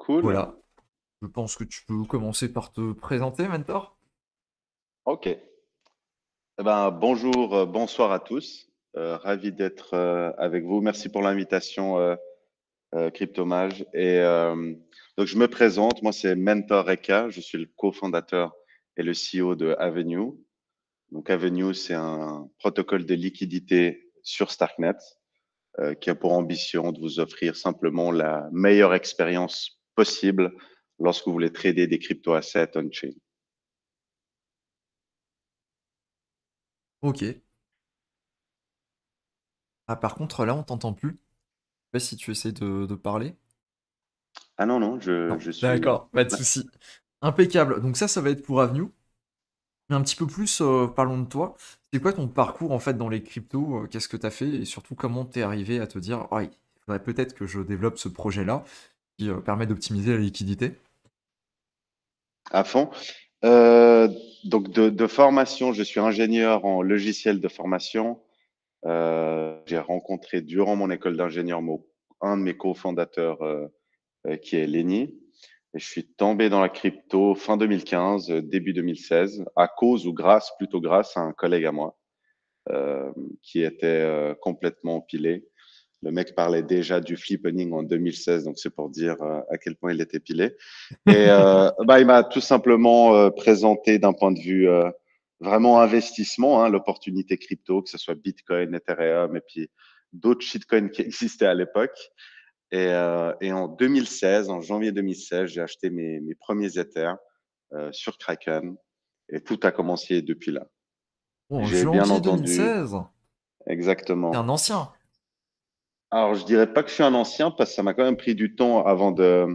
Cool. Voilà, je pense que tu peux commencer par te présenter, Mentor. Ok. Bonjour, bonsoir à tous. Ravi d'être avec vous. Merci pour l'invitation, Cryptomage. Donc, je me présente. Moi, c'est Mentor Eka. Je suis le cofondateur et le CEO de Avenue. Donc, Avenue, c'est un protocole de liquidité sur Starknet qui a pour ambition de vous offrir simplement la meilleure expérience possible lorsque vous voulez trader des crypto-assets on-chain. Ok. Ah, par contre, là, on t'entend plus. Je sais pas si tu essaies de parler. Ah non, non, je, Non. je suis... D'accord, pas de souci. Impeccable. Donc ça va être pour Avenue. Mais un petit peu plus, parlons de toi. C'est quoi ton parcours, en fait, dans les cryptos? Qu'est-ce que tu as fait? Et surtout, comment t'es arrivé à te dire, ah, il faudrait peut-être que je développe ce projet-là qui permet d'optimiser la liquidité? À fond. Euh, donc de formation, je suis ingénieur en logiciel de formation. J'ai rencontré durant mon école d'ingénieur un de mes cofondateurs qui est Lenny. Et je suis tombé dans la crypto fin 2015, début 2016, à cause ou grâce, plutôt grâce à un collègue à moi euh, qui était complètement pilé. Le mec parlait déjà du flippening en 2016, donc c'est pour dire à quel point il était pilé. Il m'a tout simplement présenté d'un point de vue vraiment investissement, hein, l'opportunité crypto, que ce soit Bitcoin, Ethereum et puis d'autres shitcoins qui existaient à l'époque. Et en 2016, en janvier 2016, j'ai acheté mes premiers Ethers sur Kraken et tout a commencé depuis là. Oh, en J'ai bien janvier entendu 2016, t'es un exactement. ancien. Alors, je dirais pas que je suis un ancien parce que ça m'a quand même pris du temps avant de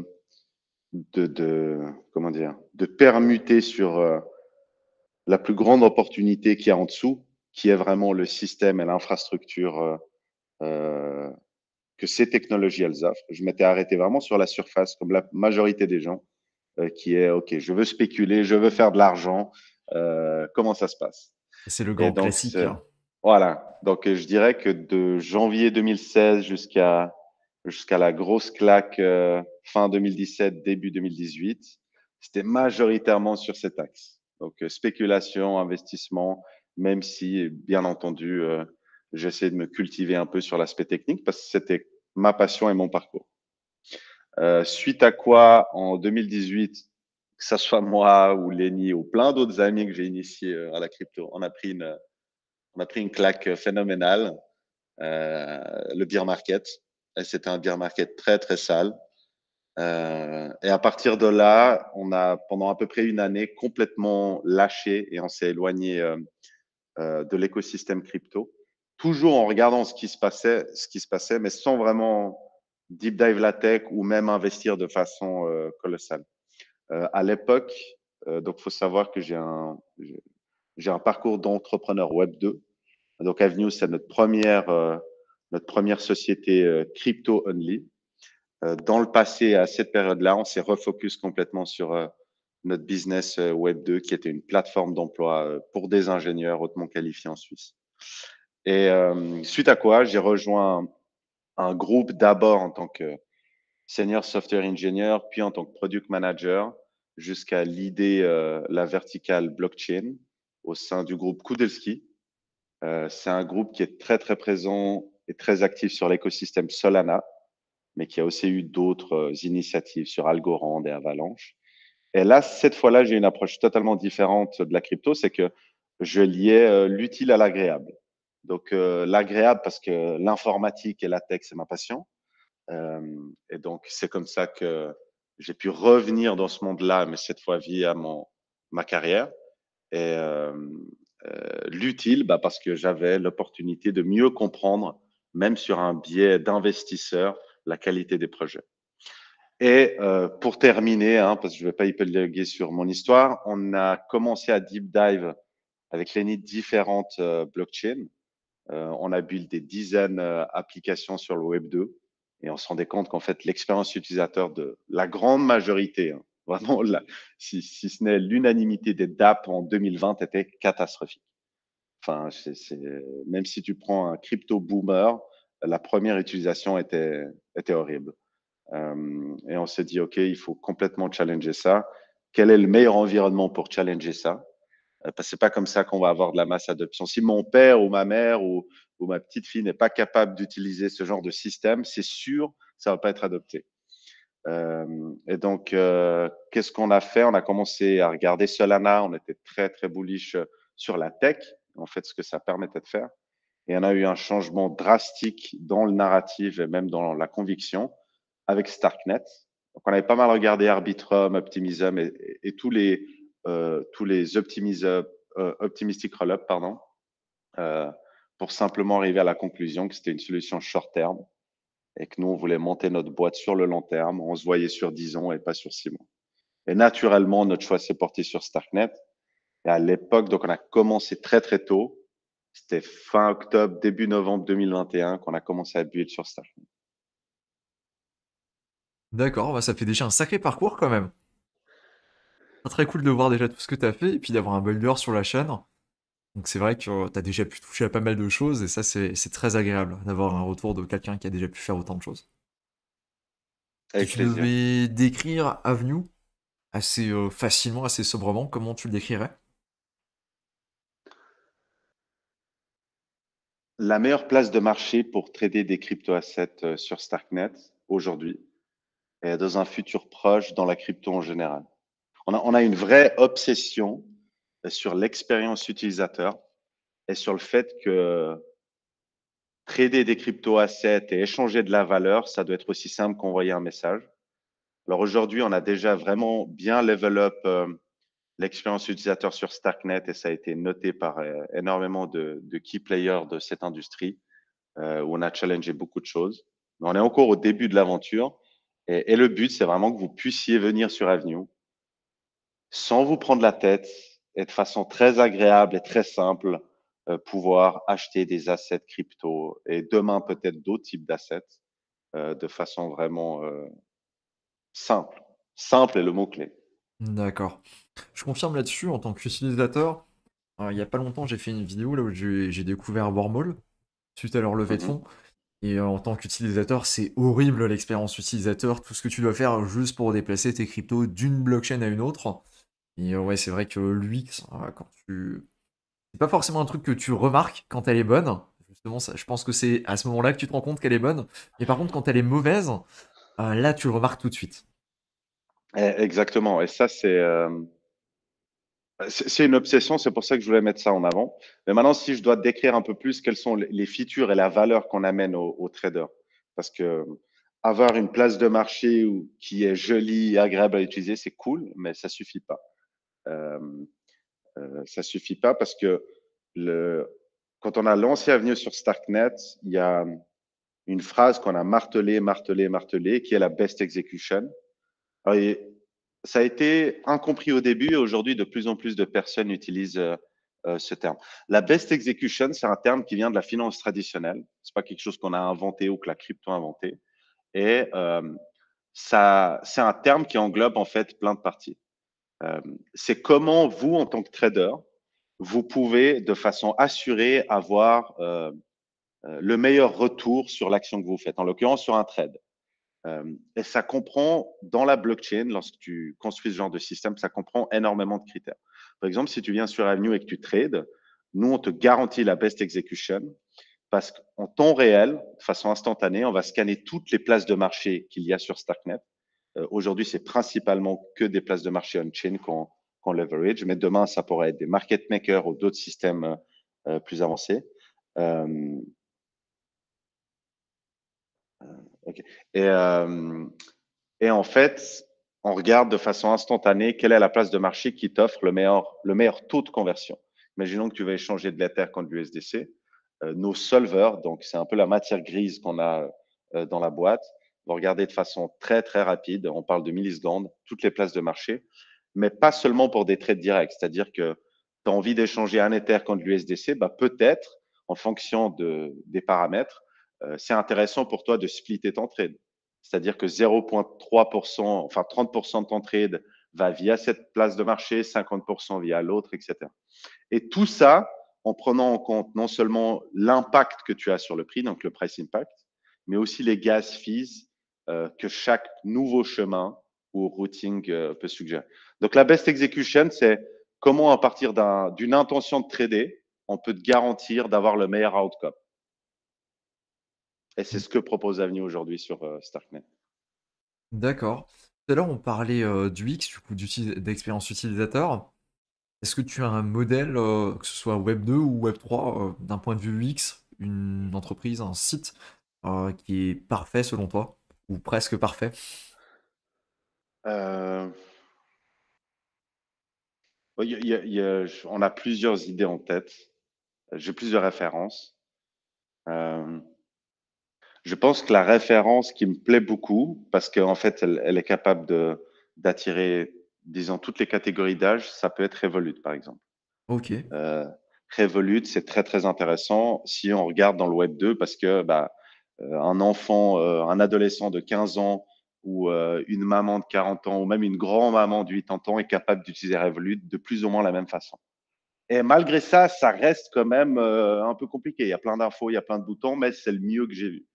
comment dire, de permuter sur la plus grande opportunité qu'il y a en dessous, qui est vraiment le système et l'infrastructure euh, que ces technologies elles offrent. Je m'étais arrêté vraiment sur la surface, comme la majorité des gens, qui est OK, je veux spéculer, je veux faire de l'argent, comment ça se passe? C'est le Et grand donc, classique, hein. voilà. Donc, je dirais que de janvier 2016 jusqu'à la grosse claque fin 2017, début 2018, c'était majoritairement sur cet axe. Donc, spéculation, investissement, même si, bien entendu, j'essaie de me cultiver un peu sur l'aspect technique parce que c'était ma passion et mon parcours. Suite à quoi, en 2018, que ce soit moi ou Lenny ou plein d'autres amis que j'ai initiés à la crypto, on a pris une claque phénoménale, le beer market. Et c'était un beer market très, très sale. Et à partir de là, on a, pendant à peu près une année, complètement lâché et on s'est éloigné de l'écosystème crypto. Toujours en regardant ce qui se passait, mais sans vraiment deep dive la tech ou même investir de façon colossale. À l'époque, donc, faut savoir que j'ai un parcours d'entrepreneur Web 2. Donc, Avenue, c'est notre première société crypto only. Dans le passé, à cette période-là, on s'est refocus complètement sur notre business Web 2, qui était une plateforme d'emploi pour des ingénieurs hautement qualifiés en Suisse. Suite à quoi, j'ai rejoint un groupe d'abord en tant que senior software engineer, puis en tant que product manager, jusqu'à l'idée la verticale blockchain au sein du groupe Kudelski. C'est un groupe qui est très, très présent et très actif sur l'écosystème Solana, mais qui a aussi eu d'autres initiatives sur Algorand et Avalanche. Et là, cette fois-là, j'ai une approche totalement différente de la crypto, c'est que je liais l'utile à l'agréable. Donc, l'agréable parce que l'informatique et la tech, c'est ma passion. Euh, et donc, c'est comme ça que j'ai pu revenir dans ce monde-là, mais cette fois via ma carrière. Et l'utile, parce que j'avais l'opportunité de mieux comprendre, même sur un biais d'investisseur, la qualité des projets. Et pour terminer, hein, parce que je ne vais pas épiloguer sur mon histoire, on a commencé à deep dive avec les différentes blockchains. On a build des dizaines d'applications sur le Web 2 et on se rendait compte qu'en fait, l'expérience utilisateur de la grande majorité, hein, vraiment, si ce n'est l'unanimité des DApp en 2020, était catastrophique. Enfin, même si tu prends un crypto boomer, la première utilisation était horrible. Et on s'est dit, OK, il faut complètement challenger ça. Quel est le meilleur environnement pour challenger ça? Parce que c'est pas comme ça qu'on va avoir de la masse adoption. Si mon père ou ma mère ou ma petite fille n'est pas capable d'utiliser ce genre de système, c'est sûr, ça va pas être adopté. Et donc, qu'est-ce qu'on a fait? On a commencé à regarder Solana. On était très, très bullish sur la tech, en fait, ce que ça permettait de faire. Et on a eu un changement drastique dans le narratif et même dans la conviction avec Starknet. Donc, on avait pas mal regardé Arbitrum, Optimism et tous les optimistic roll-up, pardon, euh, pour simplement arriver à la conclusion que c'était une solution short terme et que nous, on voulait monter notre boîte sur le long terme. On se voyait sur 10 ans et pas sur 6 mois. Et naturellement, notre choix s'est porté sur Starknet. Et à l'époque, donc on a commencé très très tôt. C'était fin octobre, début novembre 2021 qu'on a commencé à build sur Starknet. D'accord, bah, ça fait déjà un sacré parcours quand même. Très cool de voir déjà tout ce que tu as fait et puis d'avoir un builder sur la chaîne. Donc c'est vrai que tu as déjà pu toucher à pas mal de choses et ça c'est très agréable d'avoir un retour de quelqu'un qui a déjà pu faire autant de choses. Si Avec tu plaisir. devais décrire Avenue assez facilement, assez sobrement, comment tu le décrirais? La meilleure place de marché pour trader des crypto-assets sur Starknet aujourd'hui et dans un futur proche dans la crypto en général. On a une vraie obsession sur l'expérience utilisateur et sur le fait que trader des crypto-assets et échanger de la valeur, ça doit être aussi simple qu'envoyer un message. Alors aujourd'hui, on a déjà vraiment bien level up l'expérience utilisateur sur Starknet et ça a été noté par énormément de key players de cette industrie où on a challengé beaucoup de choses. Mais on est encore au début de l'aventure et le but, c'est vraiment que vous puissiez venir sur Avenue sans vous prendre la tête et de façon très agréable et très simple, pouvoir acheter des assets crypto et demain peut-être d'autres types d'assets de façon vraiment simple. Simple est le mot-clé. D'accord. Je confirme là-dessus en tant qu'utilisateur. Il y a pas longtemps, j'ai fait une vidéo là où j'ai découvert Wormhole suite à leur levée de fonds. Mhm. Et en tant qu'utilisateur, c'est horrible l'expérience utilisateur, tout ce que tu dois faire juste pour déplacer tes cryptos d'une blockchain à une autre. Et ouais, c'est vrai que l'UX, quand tu... C'est pas forcément un truc que tu remarques quand elle est bonne. Justement, ça, je pense que c'est à ce moment-là que tu te rends compte qu'elle est bonne. Mais par contre, quand elle est mauvaise, là, tu le remarques tout de suite. Exactement. Et ça, c'est une obsession. C'est pour ça que je voulais mettre ça en avant. Mais maintenant, si je dois te décrire un peu plus quelles sont les features et la valeur qu'on amène aux traders, parce que avoir une place de marché qui est jolie, agréable à utiliser, c'est cool, mais ça suffit pas. Euh, Ça suffit pas parce que quand on a lancé Avenue sur Starknet, il y a une phrase qu'on a martelée, martelée, martelée, qui est la best execution. Alors, ça a été incompris au début et aujourd'hui, de plus en plus de personnes utilisent ce terme. La best execution, c'est un terme qui vient de la finance traditionnelle. C'est pas quelque chose qu'on a inventé ou que la crypto a inventé. Et ça, c'est un terme qui englobe en fait plein de parties. Euh, c'est comment vous, en tant que trader, vous pouvez de façon assurée avoir le meilleur retour sur l'action que vous faites, en l'occurrence sur un trade. Et ça comprend, dans la blockchain, lorsque tu construis ce genre de système, ça comprend énormément de critères. Par exemple, si tu viens sur Avenue et que tu trades, nous, on te garantit la best execution parce qu'en temps réel, de façon instantanée, on va scanner toutes les places de marché qu'il y a sur Starknet. Aujourd'hui, c'est principalement que des places de marché on-chain qu'on leverage, mais demain, ça pourrait être des market makers ou d'autres systèmes plus avancés. Euh, ok. Et, euh, et en fait, on regarde de façon instantanée quelle est la place de marché qui t'offre le meilleur taux de conversion. Imaginons que tu vas échanger de l'Ether contre l'USDC. Nos solvers, donc c'est un peu la matière grise qu'on a dans la boîte, vont regarder de façon très très rapide, on parle de millisecondes, toutes les places de marché, mais pas seulement pour des trades directs, c'est-à-dire que tu as envie d'échanger un Ether contre l'USDC, bah peut-être, en fonction des paramètres, c'est intéressant pour toi de splitter ton trade. C'est-à-dire que 0,3%, enfin 30% de ton trade va via cette place de marché, 50% via l'autre, etc. Et tout ça en prenant en compte non seulement l'impact que tu as sur le prix, donc le price impact, mais aussi les gas fees que chaque nouveau chemin ou routing peut suggérer. Donc, la best execution, c'est comment, à partir d'une intention de trader, on peut te garantir d'avoir le meilleur outcome. Et c'est ce que propose Avenue aujourd'hui sur Starknet. D'accord. Tout à l'heure, on parlait du X, du coup, d'expérience utilisateur. Est-ce que tu as un modèle, que ce soit Web 2 ou Web 3, d'un point de vue UX, une entreprise, un site, qui est parfait selon toi, ou presque parfait? Euh, on a plusieurs idées en tête. J'ai plusieurs références. Euh, je pense que la référence qui me plaît beaucoup, parce qu'en fait, elle est capable d'attirer, disons, toutes les catégories d'âge, ça peut être Revolut, par exemple. Ok. Euh, Revolut, c'est très, très intéressant si on regarde dans le Web 2, parce que un enfant, un adolescent de 15 ans ou une maman de 40 ans ou même une grand-maman de 80 ans est capable d'utiliser Revolut de plus ou moins la même façon. Et malgré ça, ça reste quand même un peu compliqué. Il y a plein d'infos, il y a plein de boutons, mais c'est le mieux que j'ai vu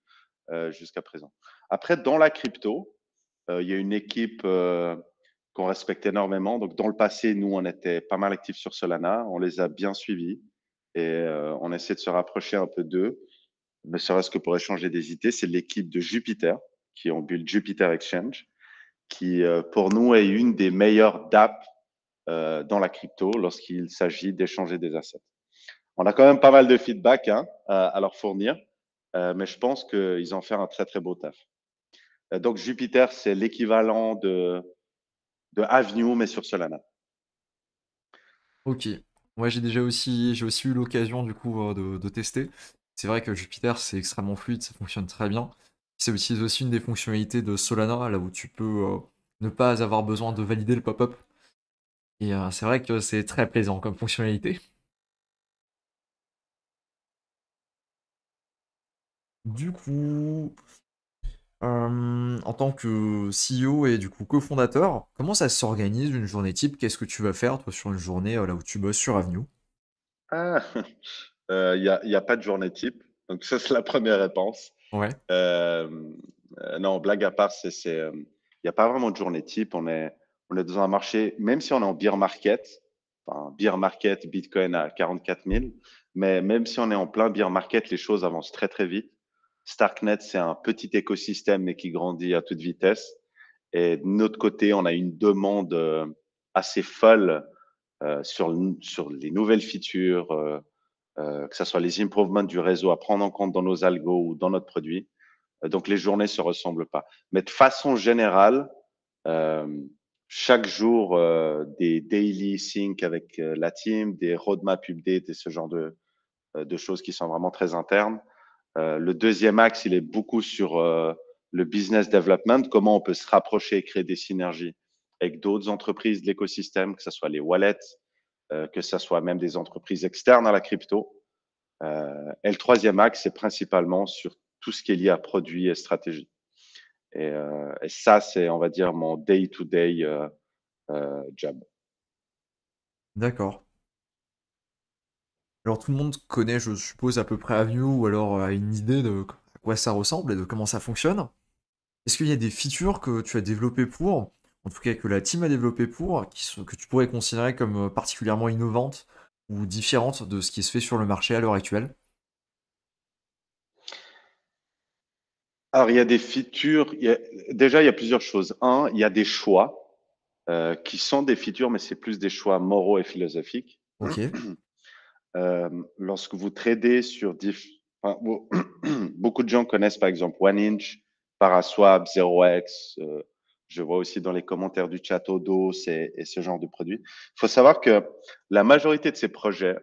jusqu'à présent. Après, dans la crypto, il y a une équipe qu'on respecte énormément. Donc, dans le passé, nous, on était pas mal actifs sur Solana. On les a bien suivis et on essaie de se rapprocher un peu d'eux, ne serait-ce que pour échanger des idées. C'est l'équipe de Jupiter qui ont build Jupiter Exchange, qui, pour nous, est une des meilleures dApps dans la crypto lorsqu'il s'agit d'échanger des assets. On a quand même pas mal de feedback à leur fournir, mais je pense qu'ils ont fait un très, très beau taf. Donc, Jupiter, c'est l'équivalent de Avenue, mais sur Solana. Ok. Ouais, j'ai aussi eu l'occasion du coup de tester. C'est vrai que Jupiter, c'est extrêmement fluide, ça fonctionne très bien. Ça utilise aussi une des fonctionnalités de Solana, là où tu peux ne pas avoir besoin de valider le pop-up. Et c'est vrai que c'est très plaisant comme fonctionnalité. Du coup, en tant que CEO et du coup cofondateur, comment ça s'organise une journée type? Qu'est-ce que tu vas faire toi sur une journée là où tu bosses sur Avenue? Ah, y a pas de journée type. Donc, ça, c'est la première réponse. Ouais. Euh, non, blague à part, y a pas vraiment de journée type. On est dans un marché, même si on est en bear market, enfin, bear market, Bitcoin à 44 000, mais même si on est en plein bear market, les choses avancent très, très vite. Starknet, c'est un petit écosystème, mais qui grandit à toute vitesse. Et de notre côté, on a une demande assez folle sur les nouvelles features, que ce soit les improvements du réseau à prendre en compte dans nos algos ou dans notre produit. Donc, les journées se ressemblent pas. Mais de façon générale, euh, chaque jour, des daily sync avec la team, des roadmap updates et ce genre de choses qui sont vraiment très internes. Le deuxième axe, il est beaucoup sur le business development, comment on peut se rapprocher et créer des synergies avec d'autres entreprises de l'écosystème, que ce soit les wallets, que ce soit même des entreprises externes à la crypto. Et le troisième axe, c'est principalement sur tout ce qui est lié à produits et stratégie. Et ça, c'est, on va dire, mon day-to-day job. D'accord. Alors tout le monde connaît, je suppose, à peu près Avenue ou alors a une idée de à quoi ça ressemble et de comment ça fonctionne. Est-ce qu'il y a des features que tu as développées pour, en tout cas que la team a développées pour, que tu pourrais considérer comme particulièrement innovantes ou différentes de ce qui se fait sur le marché à l'heure actuelle? Alors, il y a des features. Déjà, il y a plusieurs choses. Un, il y a des choix qui sont des features, mais c'est plus des choix moraux et philosophiques. Ok, Lorsque vous tradez enfin, beaucoup de gens connaissent par exemple OneInch, Paraswap, 0x. Je vois aussi dans les commentaires du chat Odos et ce genre de produits. Il faut savoir que la majorité de ces projets,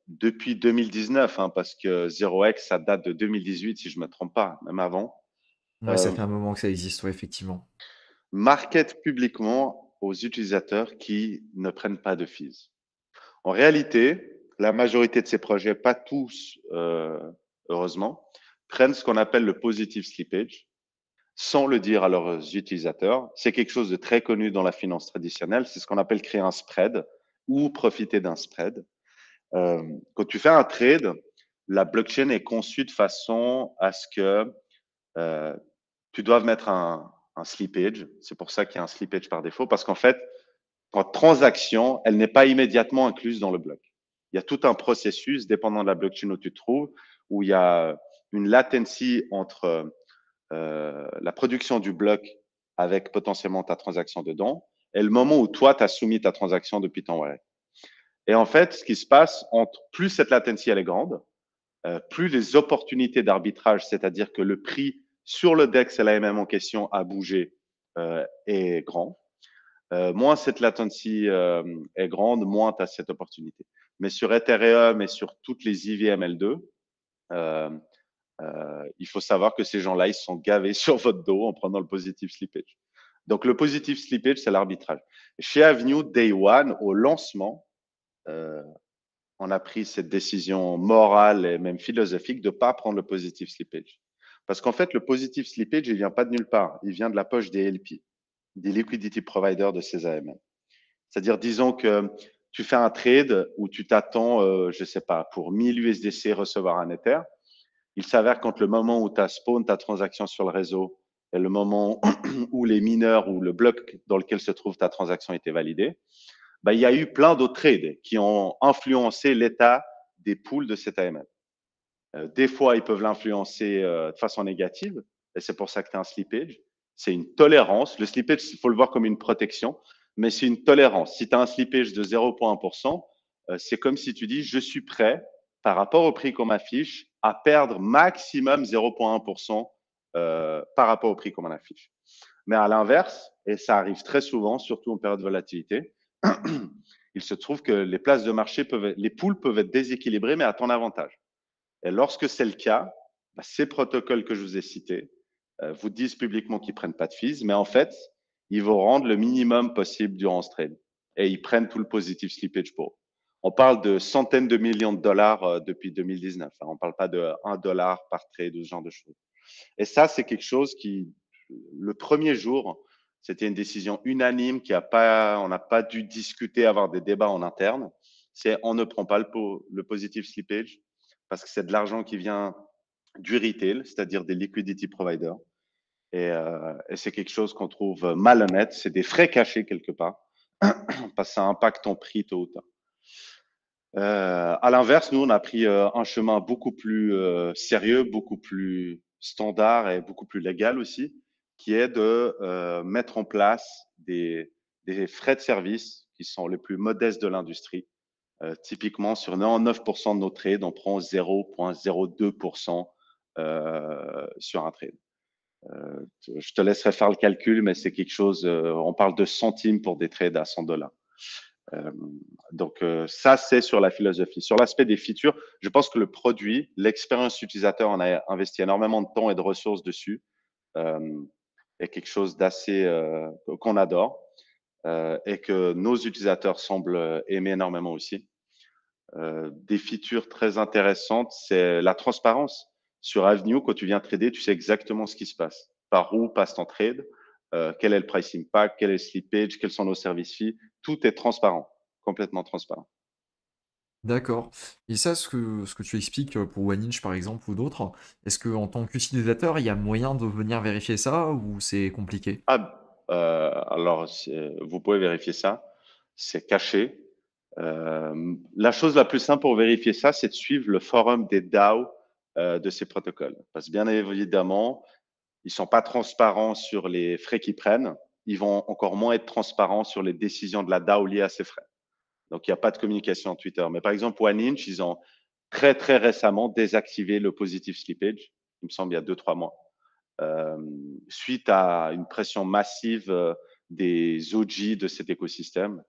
depuis 2019, parce que 0x, ça date de 2018, si je ne me trompe pas, même avant, ouais, ça euh, fait un moment que ça existe, ouais, effectivement. marketent publiquement aux utilisateurs qui ne prennent pas de fees. En réalité, la majorité de ces projets, pas tous, heureusement, prennent ce qu'on appelle le positive slippage sans le dire à leurs utilisateurs. C'est quelque chose de très connu dans la finance traditionnelle. C'est ce qu'on appelle créer un spread ou profiter d'un spread. Quand tu fais un trade, la blockchain est conçue de façon à ce que tu dois mettre un slippage. C'est pour ça qu'il y a un slippage par défaut, parce qu'en fait, votre transaction, elle n'est pas immédiatement incluse dans le bloc. Il y a tout un processus, dépendant de la blockchain où tu te trouves, où il y a une latency entre la production du bloc avec potentiellement ta transaction dedans et le moment où toi, tu as soumis ta transaction depuis ton wallet. Et en fait, ce qui se passe, plus cette latency elle est grande, plus les opportunités d'arbitrage, c'est-à-dire que le prix sur le DEX LAMM en question a bougé, est grand. Moins cette latency est grande, moins tu as cette opportunité. Mais sur Ethereum et sur toutes les EVM L2, il faut savoir que ces gens-là, ils sont gavés sur votre dos en prenant le positive slippage. Donc, le positive slippage, c'est l'arbitrage. Chez Avenue, Day One, au lancement, on a pris cette décision morale et même philosophique de ne pas prendre le positive slippage. Parce qu'en fait, le positive slippage, il ne vient pas de nulle part. Il vient de la poche des LP, des liquidity providers de ces AMM. C'est-à-dire, disons que tu fais un trade où tu t'attends, je ne sais pas, pour 1000 USDC recevoir un Ether. Il s'avère qu'entre le moment où tu as spawn ta transaction sur le réseau et le moment où les mineurs ou le bloc dans lequel se trouve ta transaction était validé, ben, il y a eu plein d'autres trades qui ont influencé l'état des pools de cet AMM. Des fois, ils peuvent l'influencer de façon négative, et c'est pour ça que tu as un slippage. C'est une tolérance. Le slippage, il faut le voir comme une protection, mais c'est une tolérance. Si tu as un slippage de 0,1%, c'est comme si tu dis, je suis prêt, par rapport au prix qu'on m'affiche, à perdre maximum 0,1% par rapport au prix qu'on m'affiche. Mais à l'inverse, et ça arrive très souvent, surtout en période de volatilité, il se trouve que les places de marché les pools peuvent être déséquilibrés, mais à ton avantage. Et lorsque c'est le cas, bah, ces protocoles que je vous ai cités vous disent publiquement qu'ils prennent pas de fees, mais en fait, ils vont rendre le minimum possible durant ce trade. Et ils prennent tout le positive slippage pour eux. On parle de centaines de millions de dollars depuis 2019. Hein. On ne parle pas de 1 dollar par trade ou ce genre de choses. Et ça, c'est quelque chose qui, le premier jour, c'était une décision unanime on n'a pas dû discuter, avoir des débats en interne. C'est on ne prend pas le positive slippage parce que c'est de l'argent qui vient du retail, c'est-à-dire des liquidity providers. Et c'est quelque chose qu'on trouve malhonnête. C'est des frais cachés quelque part parce que ça impacte ton prix tôt ou tard. À l'inverse, nous, on a pris un chemin beaucoup plus sérieux, beaucoup plus standard et beaucoup plus légal aussi, qui est de mettre en place des frais de service qui sont les plus modestes de l'industrie. Typiquement, sur 99% de nos trades, on prend 0,02% sur un trade. Je te laisserai faire le calcul, mais c'est quelque chose, on parle de centimes pour des trades à 100 dollars. Donc, ça, c'est sur la philosophie. Sur l'aspect des features, je pense que le produit, l'expérience utilisateur, on a investi énormément de temps et de ressources dessus. Est quelque chose d'assez qu'on adore et que nos utilisateurs semblent aimer énormément aussi. Des features très intéressantes, c'est la transparence. Sur Avenue, quand tu viens trader, tu sais exactement ce qui se passe. Par où passe ton trade, quel est le price impact, quel est le slippage, quels sont nos services fees. Tout est transparent, complètement transparent. D'accord. Et ça, ce que tu expliques pour OneInch par exemple ou d'autres, est-ce qu'en tant qu'utilisateur, il y a moyen de venir vérifier ça ou c'est compliqué? Ah, alors, vous pouvez vérifier ça. C'est caché. La chose la plus simple pour vérifier ça, c'est de suivre le forum des DAO de ces protocoles. Parce que bien évidemment, ils sont pas transparents sur les frais qu'ils prennent. Ils vont encore moins être transparents sur les décisions de la DAO liées à ces frais. Donc, il n'y a pas de communication Twitter. Mais par exemple, OneInch, ils ont très, très récemment désactivé le positive slippage. Il me semble il y a 2-3 mois. Suite à une pression massive des OG de cet écosystème,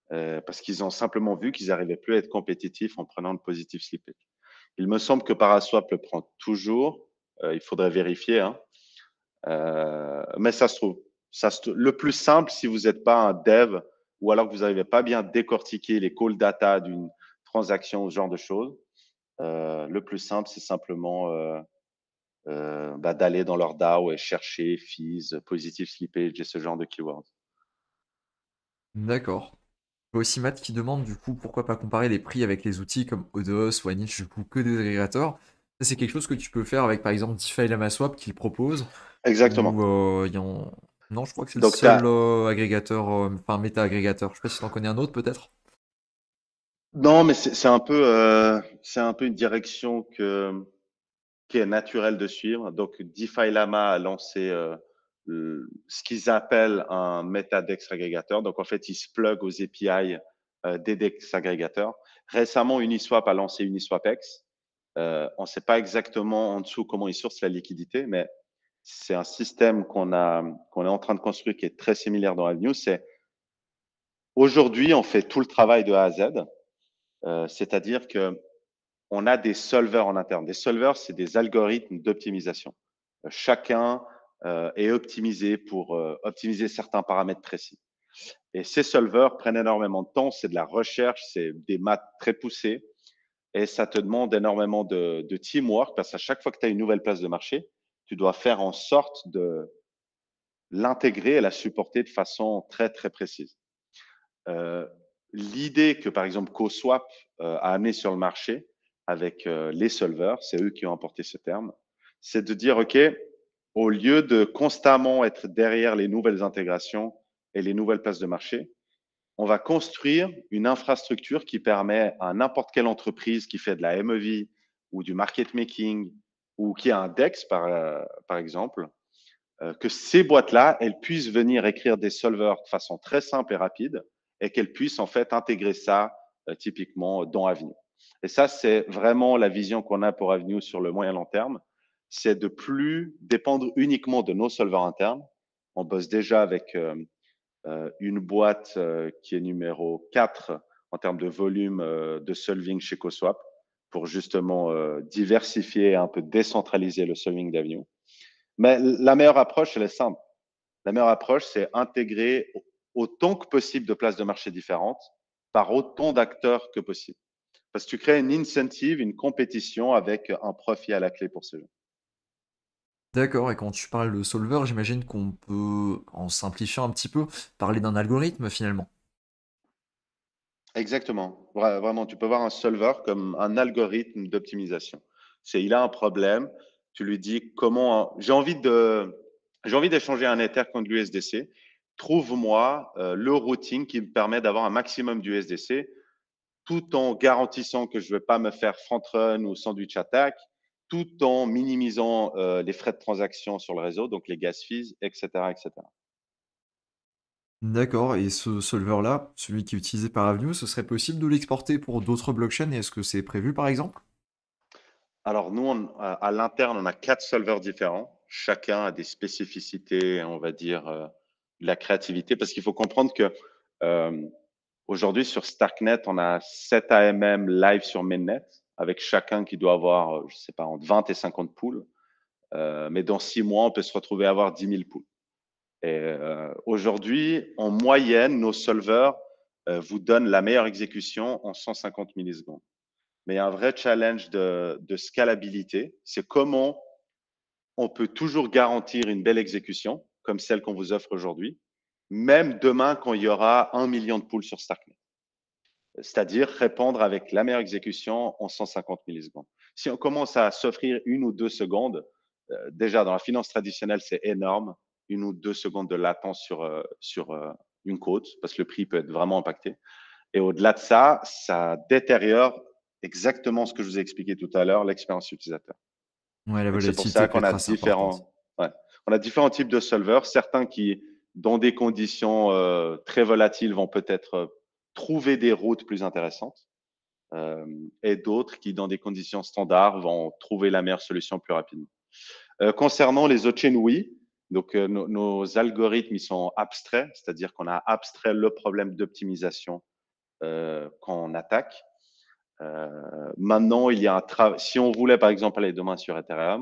parce qu'ils ont simplement vu qu'ils n'arrivaient plus à être compétitifs en prenant le positive slippage. Il me semble que Paraswap le prend toujours. Il faudrait vérifier, hein. Mais ça se trouve. Le plus simple, si vous n'êtes pas un dev ou alors que vous n'arrivez pas bien décortiquer les call data d'une transaction, ce genre de choses, le plus simple, c'est simplement d'aller dans leur DAO et chercher fees, positive slippage et ce genre de keywords. D'accord. Il y a aussi Matt qui demande du coup pourquoi pas comparer les prix avec les outils comme Odos, OneInch, du coup que des agrégateurs. Ça, c'est quelque chose que tu peux faire avec par exemple DeFi Lamaswap qui le propose. Exactement. Ou il y en... Non, je crois que c'est le Donc, seul agrégateur, enfin méta-agrégateur. Je sais pas si t'en connais un autre peut-être. non, mais c'est un peu une direction qui est naturelle de suivre. Donc, DeFi Lama a lancé ce qu'ils appellent un MetaDex agrégateur. Donc, en fait, ils se plug aux API des DEX agrégateurs. Récemment, Uniswap a lancé UniswapX. On ne sait pas exactement en dessous comment ils sourcent la liquidité, mais c'est un système qu'on est en train de construire qui est très similaire dans Avenue. C'est aujourd'hui, on fait tout le travail de A à Z, c'est-à-dire que on a des solvers en interne. Des solvers, c'est des algorithmes d'optimisation. Chacun est optimisé pour optimiser certains paramètres précis. Et ces solvers prennent énormément de temps. C'est de la recherche, c'est des maths très poussées. Et ça te demande énormément de teamwork parce qu'à chaque fois que tu as une nouvelle place de marché, tu dois faire en sorte de l'intégrer et la supporter de façon très, très précise. Euh, L'idée que, par exemple, CoSwap a amené sur le marché avec les solvers, c'est eux qui ont apporté ce terme, c'est de dire, OK, au lieu de constamment être derrière les nouvelles intégrations et les nouvelles places de marché, on va construire une infrastructure qui permet à n'importe quelle entreprise qui fait de la MEV ou du market making ou qui a un DEX, par exemple, que ces boîtes-là, elles puissent venir écrire des solvers de façon très simple et rapide et qu'elles puissent en fait intégrer ça typiquement dans Avenue. Et ça, c'est vraiment la vision qu'on a pour Avenue sur le moyen long terme. C'est de plus dépendre uniquement de nos solvers internes. On bosse déjà avec une boîte qui est numéro 4 en termes de volume de solving chez CoSwap pour justement diversifier et un peu décentraliser le solving d'Avenue. Mais la meilleure approche, elle est simple. La meilleure approche, c'est intégrer autant que possible de places de marché différentes par autant d'acteurs que possible. Parce que tu crées une incentive, une compétition avec un profit à la clé pour ces gens. D'accord, et quand tu parles de solver, j'imagine qu'on peut, en simplifiant un petit peu, parler d'un algorithme finalement. Exactement. Vraiment, tu peux voir un solver comme un algorithme d'optimisation. Il a un problème, tu lui dis comment, j'ai envie d'échanger un Ether contre l'USDC. Trouve-moi le routing qui me permet d'avoir un maximum d'USDC tout en garantissant que je ne vais pas me faire front run ou sandwich attack, tout en minimisant les frais de transaction sur le réseau, donc les gas fees, etc., etc. D'accord, et ce solver-là, celui qui est utilisé par Avenue, ce serait possible de l'exporter pour d'autres blockchains, et est-ce que c'est prévu par exemple? Alors, nous, à l'interne, on a 4 solvers différents. Chacun a des spécificités, on va dire, de la créativité, parce qu'il faut comprendre que euh, aujourd'hui, sur Starknet, on a 7 AMM live sur mainnet, avec chacun qui doit avoir, je sais pas, entre 20 et 50 pools. Mais dans 6 mois, on peut se retrouver à avoir 10 000 pools. Et aujourd'hui, en moyenne, nos solvers vous donnent la meilleure exécution en 150 millisecondes. Mais il y a un vrai challenge de scalabilité. C'est comment on peut toujours garantir une belle exécution, comme celle qu'on vous offre aujourd'hui, même demain quand il y aura 1 million de poules sur Starknet. C'est-à-dire répondre avec la meilleure exécution en 150 millisecondes. Si on commence à s'offrir 1 ou 2 secondes, déjà dans la finance traditionnelle, c'est énorme, 1 ou 2 secondes de latence sur une côte, parce que le prix peut être vraiment impacté. Et au-delà de ça, ça détériore exactement ce que je vous ai expliqué tout à l'heure, l'expérience utilisateur. Ouais, la Donc c'est pour volatilité ça peut qu'on être a assez importante. ouais, on a différents types de solvers. Certains qui, dans des conditions très volatiles, vont peut-être trouver des routes plus intéressantes, euh, et d'autres qui, dans des conditions standards, vont trouver la meilleure solution plus rapidement. Concernant les autres chaînes, oui. Donc nos algorithmes, ils sont abstraits, c'est-à-dire qu'on a abstrait le problème d'optimisation quand on attaque. Maintenant, il y a si on voulait par exemple aller demain sur Ethereum,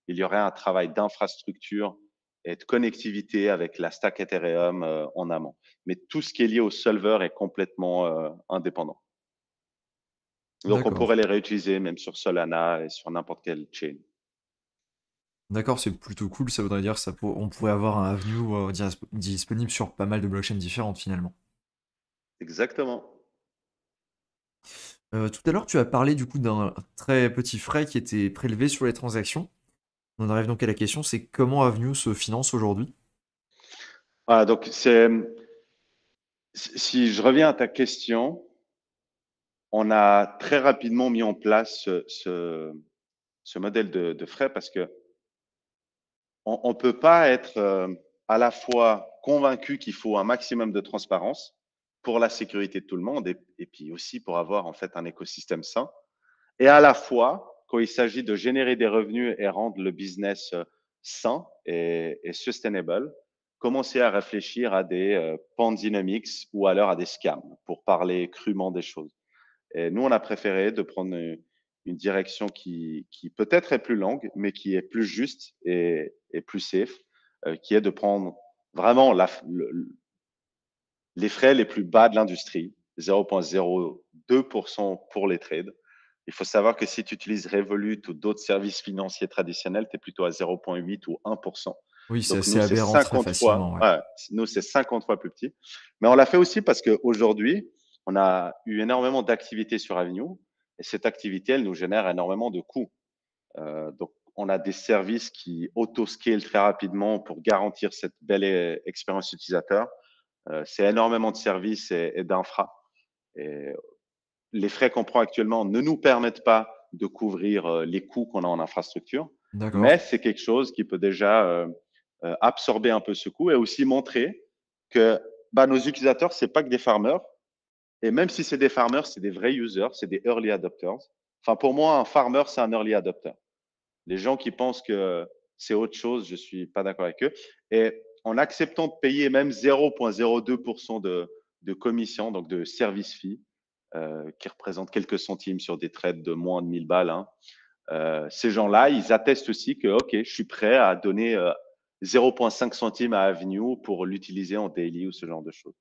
il y aurait un travail d'infrastructure et de connectivité avec la stack Ethereum en amont. Mais tout ce qui est lié au solver est complètement indépendant. Donc, on D'accord. pourrait les réutiliser même sur Solana et sur n'importe quelle chain. D'accord, c'est plutôt cool, ça voudrait dire que on pourrait avoir un Avenue disponible sur pas mal de blockchains différentes finalement. Exactement. Tout à l'heure, tu as parlé du coup d'un très petit frais qui était prélevé sur les transactions. On arrive donc à la question, c'est comment Avenue se finance aujourd'hui? Voilà, donc si je reviens à ta question, on a très rapidement mis en place ce modèle de frais parce que on peut pas être à la fois convaincu qu'il faut un maximum de transparence pour la sécurité de tout le monde et puis aussi pour avoir en fait un écosystème sain. Et à la fois, quand il s'agit de générer des revenus et rendre le business sain et sustainable, commencer à réfléchir à des pandynomics ou alors à des scams pour parler crûment des choses. Et nous, on a préféré de prendre une direction qui peut-être est plus longue, mais qui est plus juste et plus safe, qui est de prendre vraiment les frais les plus bas de l'industrie, 0,02% pour les trades. Il faut savoir que si tu utilises Revolut ou d'autres services financiers traditionnels, tu es plutôt à 0,8 ou 1%. Oui, c'est Donc assez nous, c'est aberrant très 50 fois, facilement, ouais. ouais, nous, c'est 50 fois plus petit. Mais on l'a fait aussi parce qu'aujourd'hui, on a eu énormément d'activités sur Avenue et cette activité, elle nous génère énormément de coûts. Donc, on a des services qui auto-scale très rapidement pour garantir cette belle expérience utilisateur. C'est énormément de services et d'infra. Et les frais qu'on prend actuellement ne nous permettent pas de couvrir les coûts qu'on a en infrastructure, mais D'accord. c'est quelque chose qui peut déjà absorber un peu ce coût et aussi montrer que bah, nos utilisateurs, c'est pas que des farmers. Et même si c'est des farmers, c'est des vrais users, c'est des early adopters. Enfin, pour moi, un farmer, c'est un early adopter. Les gens qui pensent que c'est autre chose, je suis pas d'accord avec eux. Et en acceptant de payer même 0,02% de commission, donc de service fee, qui représente quelques centimes sur des trades de moins de 1000 balles, hein, ces gens-là, ils attestent aussi que, OK, je suis prêt à donner 0,5 centimes à Avenue pour l'utiliser en daily ou ce genre de choses.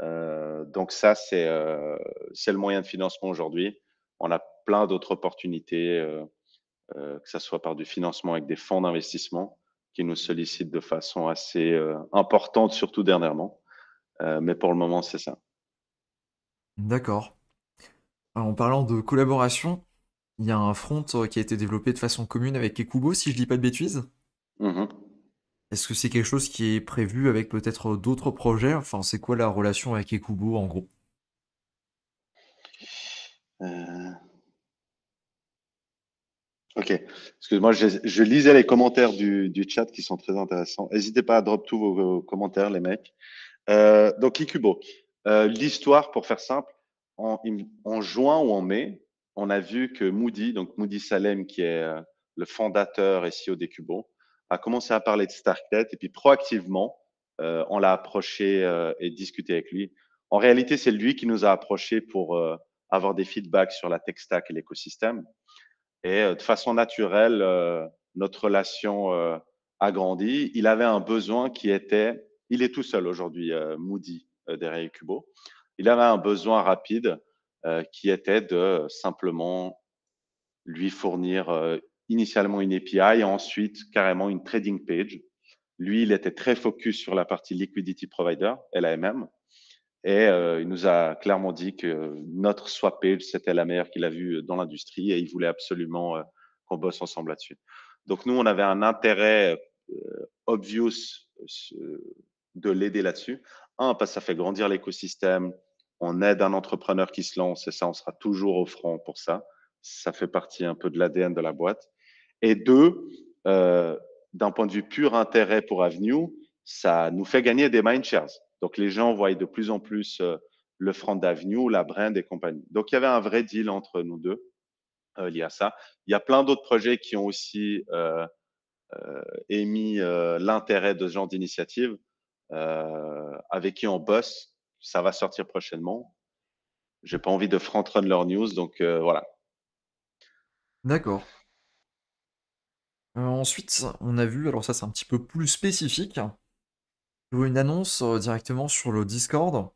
Donc ça, c'est le moyen de financement aujourd'hui. On a plein d'autres opportunités, que ce soit par du financement avec des fonds d'investissement qui nous sollicitent de façon assez importante, surtout dernièrement. Mais pour le moment, c'est ça. D'accord. Alors, en parlant de collaboration, il y a un front qui a été développé de façon commune avec Ekubo, si je dis pas de bêtises. Mhm. Est-ce que c'est quelque chose qui est prévu avec peut-être d'autres projets? Enfin, c'est quoi la relation avec Ekubo en gros? Euh, ok. Excuse-moi, je lisais les commentaires du chat qui sont très intéressants. N'hésitez pas à drop tous vos commentaires, les mecs. Donc, Ikubo. L'histoire, pour faire simple, en juin ou en mai, on a vu que Moody, donc Moody Salem, qui est le fondateur et CEO d'Ecubo, a commencé à parler de Starknet et puis proactivement, on l'a approché et discuté avec lui. En réalité, c'est lui qui nous a approchés pour avoir des feedbacks sur la tech stack et l'écosystème. Et de façon naturelle, notre relation a grandi. Il avait un besoin qui était, il est tout seul aujourd'hui, Moody, derrière Cubo. Il avait un besoin rapide qui était de simplement lui fournir initialement une API et ensuite carrément une trading page. Lui, il était très focus sur la partie liquidity provider, LAMM, et il nous a clairement dit que notre swap page, c'était la meilleure qu'il a vue dans l'industrie et il voulait absolument qu'on bosse ensemble là-dessus. Donc nous, on avait un intérêt obvious de l'aider là-dessus. Un, parce que ça fait grandir l'écosystème, on aide un entrepreneur qui se lance et ça, on sera toujours au front pour ça. Ça fait partie un peu de l'ADN de la boîte. Et deux, d'un point de vue pur intérêt pour Avenue, ça nous fait gagner des mindshares. Donc les gens voient de plus en plus le front d'Avenue, la brand et compagnie. Donc il y avait un vrai deal entre nous deux lié à ça. Il y a plein d'autres projets qui ont aussi émis l'intérêt de ce genre d'initiative avec qui on bosse. Ça va sortir prochainement. J'ai pas envie de front-run leur news, donc voilà. D'accord. Ensuite, on a vu, alors ça c'est un petit peu plus spécifique, une annonce directement sur le Discord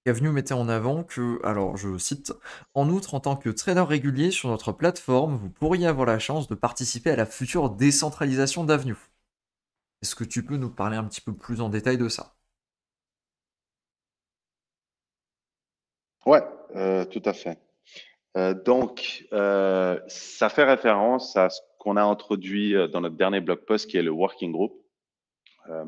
qui est venu mettre en avant que, alors je cite, en outre, en tant que trader régulier sur notre plateforme, vous pourriez avoir la chance de participer à la future décentralisation d'Avenue. Est-ce que tu peux nous parler un petit peu plus en détail de ça? Ouais, tout à fait. Donc, ça fait référence à ce qu'on a introduit dans notre dernier blog post, qui est le working group. Euh,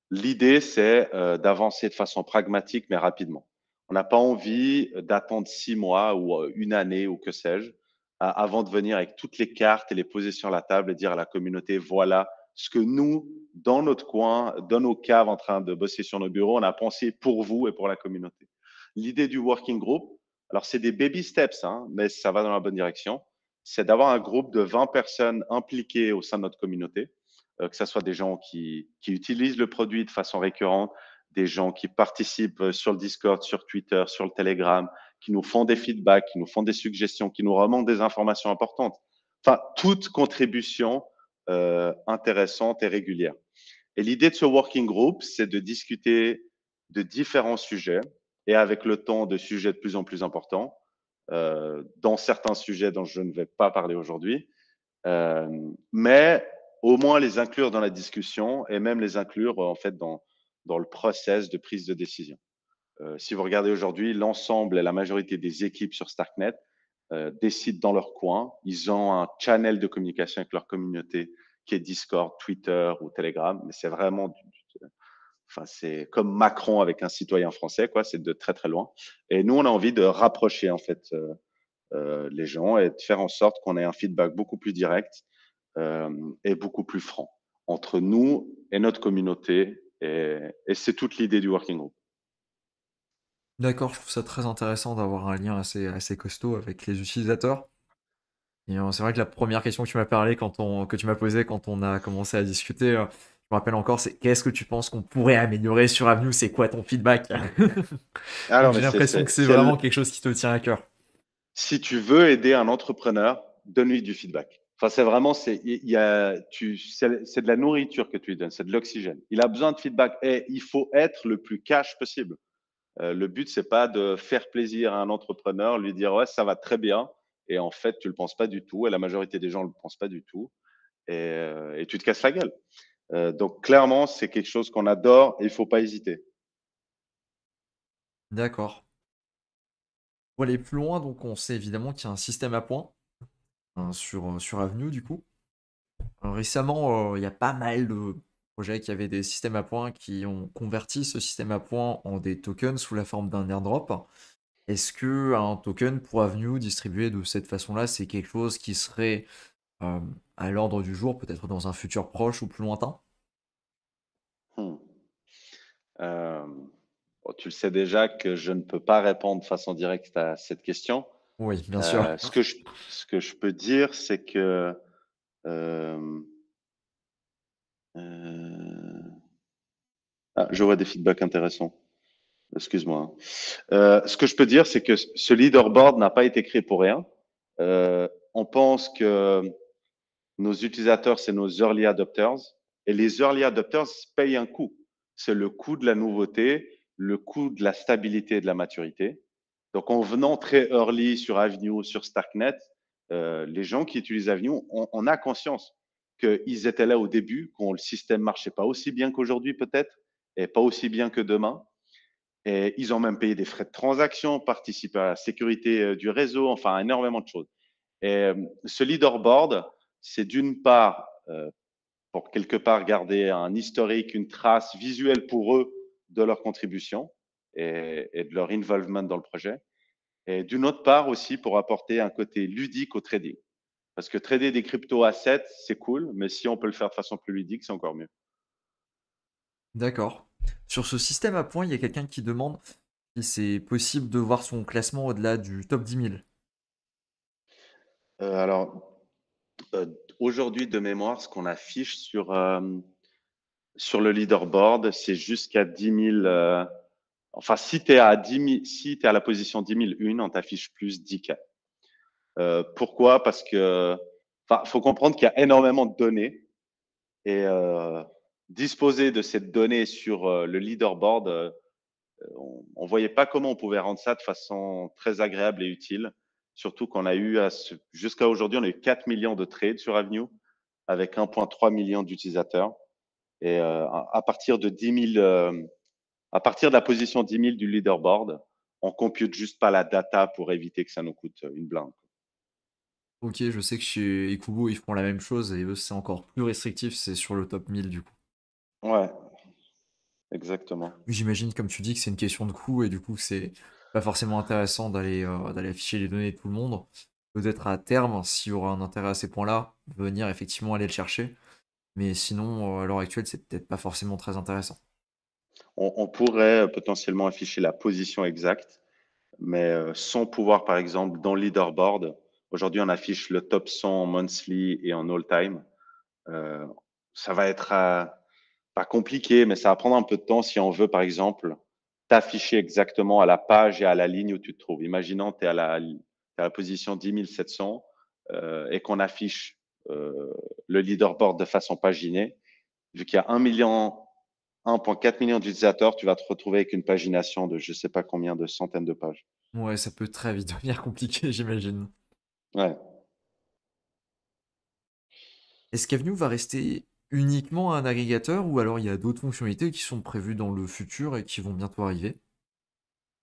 L'idée, c'est d'avancer de façon pragmatique, mais rapidement. On n'a pas envie d'attendre 6 mois ou une année ou que sais-je, avant de venir avec toutes les cartes et les poser sur la table et dire à la communauté, voilà ce que nous, dans notre coin, dans nos caves, en train de bosser sur nos bureaux, on a pensé pour vous et pour la communauté. L'idée du working group, alors c'est des baby steps, hein, mais ça va dans la bonne direction, c'est d'avoir un groupe de 20 personnes impliquées au sein de notre communauté, que ce soit des gens qui utilisent le produit de façon récurrente, des gens qui participent sur le Discord, sur Twitter, sur le Telegram, qui nous font des feedbacks, qui nous font des suggestions, qui nous remontent des informations importantes. Enfin, toute contribution intéressante et régulière. Et l'idée de ce working group, c'est de discuter de différents sujets et avec le temps de sujets de plus en plus importants, dans certains sujets dont je ne vais pas parler aujourd'hui, mais au moins les inclure dans la discussion et même les inclure en fait dans le process de prise de décision. Si vous regardez aujourd'hui, l'ensemble et la majorité des équipes sur Starknet décident dans leur coin. Ils ont un channel de communication avec leur communauté qui est Discord, Twitter ou Telegram, mais c'est vraiment enfin, c'est comme Macron avec un citoyen français, quoi. C'est de très très loin. Et nous, on a envie de rapprocher en fait les gens et de faire en sorte qu'on ait un feedback beaucoup plus direct et beaucoup plus franc entre nous et notre communauté. Et c'est toute l'idée du working group. D'accord, je trouve ça très intéressant d'avoir un lien assez costaud avec les utilisateurs. Et c'est vrai que la première question que tu m'as parlé que tu m'as posée quand on a commencé à discuter, je me rappelle encore, c'est qu'est-ce que tu penses qu'on pourrait améliorer sur Avenue? C'est quoi ton feedback? Ah Donc non, j'ai mais l'impression que c'est vraiment quelque chose qui te tient à cœur. si tu veux aider un entrepreneur, donne-lui du feedback. Enfin, c'est vraiment, c'est de la nourriture que tu lui donnes, c'est de l'oxygène. Il a besoin de feedback et il faut être le plus cash possible. Le but, c'est pas de faire plaisir à un entrepreneur, lui dire ouais, ça va très bien, et en fait, tu le penses pas du tout, et la majorité des gens le pensent pas du tout, et tu te casses la gueule. Donc clairement, c'est quelque chose qu'on adore et il faut pas hésiter. D'accord. Pour aller plus loin, donc on sait évidemment qu'il y a un système à points hein, sur Avenue du coup. Récemment, il y a pas mal de projets qui avaient des systèmes à points qui ont converti ce système à points en des tokens sous la forme d'un airdrop. Est-ce que un token pour Avenue distribué de cette façon-là, c'est quelque chose qui serait euh, à l'ordre du jour, peut-être dans un futur proche ou plus lointain? Hmm. Euh, bon, tu le sais déjà que je ne peux pas répondre de façon directe à cette question. Oui, bien sûr. Ce que je peux dire, c'est que euh, euh, je vois des feedbacks intéressants. Excuse-moi, hein. Ce que je peux dire, c'est que ce leaderboard n'a pas été créé pour rien. On pense que nos utilisateurs, c'est nos early adopters. Et les early adopters payent un coût. C'est le coût de la nouveauté, le coût de la stabilité et de la maturité. Donc, en venant très early sur Avenue, sur Starknet, les gens qui utilisent Avenue, on a conscience qu'ils étaient là au début, quand le système marchait pas aussi bien qu'aujourd'hui peut-être, et pas aussi bien que demain. Et ils ont même payé des frais de transaction, participé à la sécurité du réseau, enfin énormément de choses. Et ce leaderboard, c'est d'une part pour quelque part garder un historique, une trace visuelle pour eux de leur contribution et de leur involvement dans le projet. Et d'une autre part aussi pour apporter un côté ludique au trading. Parce que trader des crypto-assets, c'est cool, mais si on peut le faire de façon plus ludique, c'est encore mieux. D'accord. Sur ce système à points, il y a quelqu'un qui demande si c'est possible de voir son classement au-delà du top 10 000. Alors, aujourd'hui, de mémoire, ce qu'on affiche sur le leaderboard, c'est jusqu'à 10 000. Enfin, si tu es à 10 000, si tu es à la position 10 001, on t'affiche plus 10K. Pourquoi? Parce que, enfin, faut comprendre qu'il y a énormément de données et disposer de cette donnée sur le leaderboard, on voyait pas comment on pouvait rendre ça de façon très agréable et utile. Surtout qu'on a eu jusqu'à aujourd'hui, on a eu 4 millions de trades sur Avenue avec 1,3 million d'utilisateurs. Et à partir de 10 000, à partir de la position 10 000 du leaderboard, on compute juste pas la data pour éviter que ça nous coûte une blinde. Ok, je sais que chez Ikubo, ils font la même chose et eux, c'est encore plus restrictif, c'est sur le top 1000 du coup. Ouais, exactement. J'imagine, comme tu dis, que c'est une question de coût et du coup, c'est pas forcément intéressant d'aller afficher les données de tout le monde. Peut-être à terme, s'il y aura un intérêt à ces points-là, venir effectivement aller le chercher. Mais sinon, à l'heure actuelle, c'est peut-être pas forcément très intéressant. On pourrait potentiellement afficher la position exacte, mais sans pouvoir, par exemple, dans le leaderboard, aujourd'hui, on affiche le top 100 en monthly et en all-time. Euh, Ça va être pas compliqué, mais ça va prendre un peu de temps si on veut, par exemple, t'afficher exactement à la page et à la ligne où tu te trouves. Imaginons que tu es à la position 10 700 et qu'on affiche le leaderboard de façon paginée. Vu qu'il y a 1,4 million d'utilisateurs, tu vas te retrouver avec une pagination de je ne sais pas combien de centaines de pages. Ouais, ça peut très vite devenir compliqué, j'imagine. Ouais. Est-ce qu'Avenue va rester uniquement un agrégateur ou alors il y a d'autres fonctionnalités qui sont prévues dans le futur et qui vont bientôt arriver?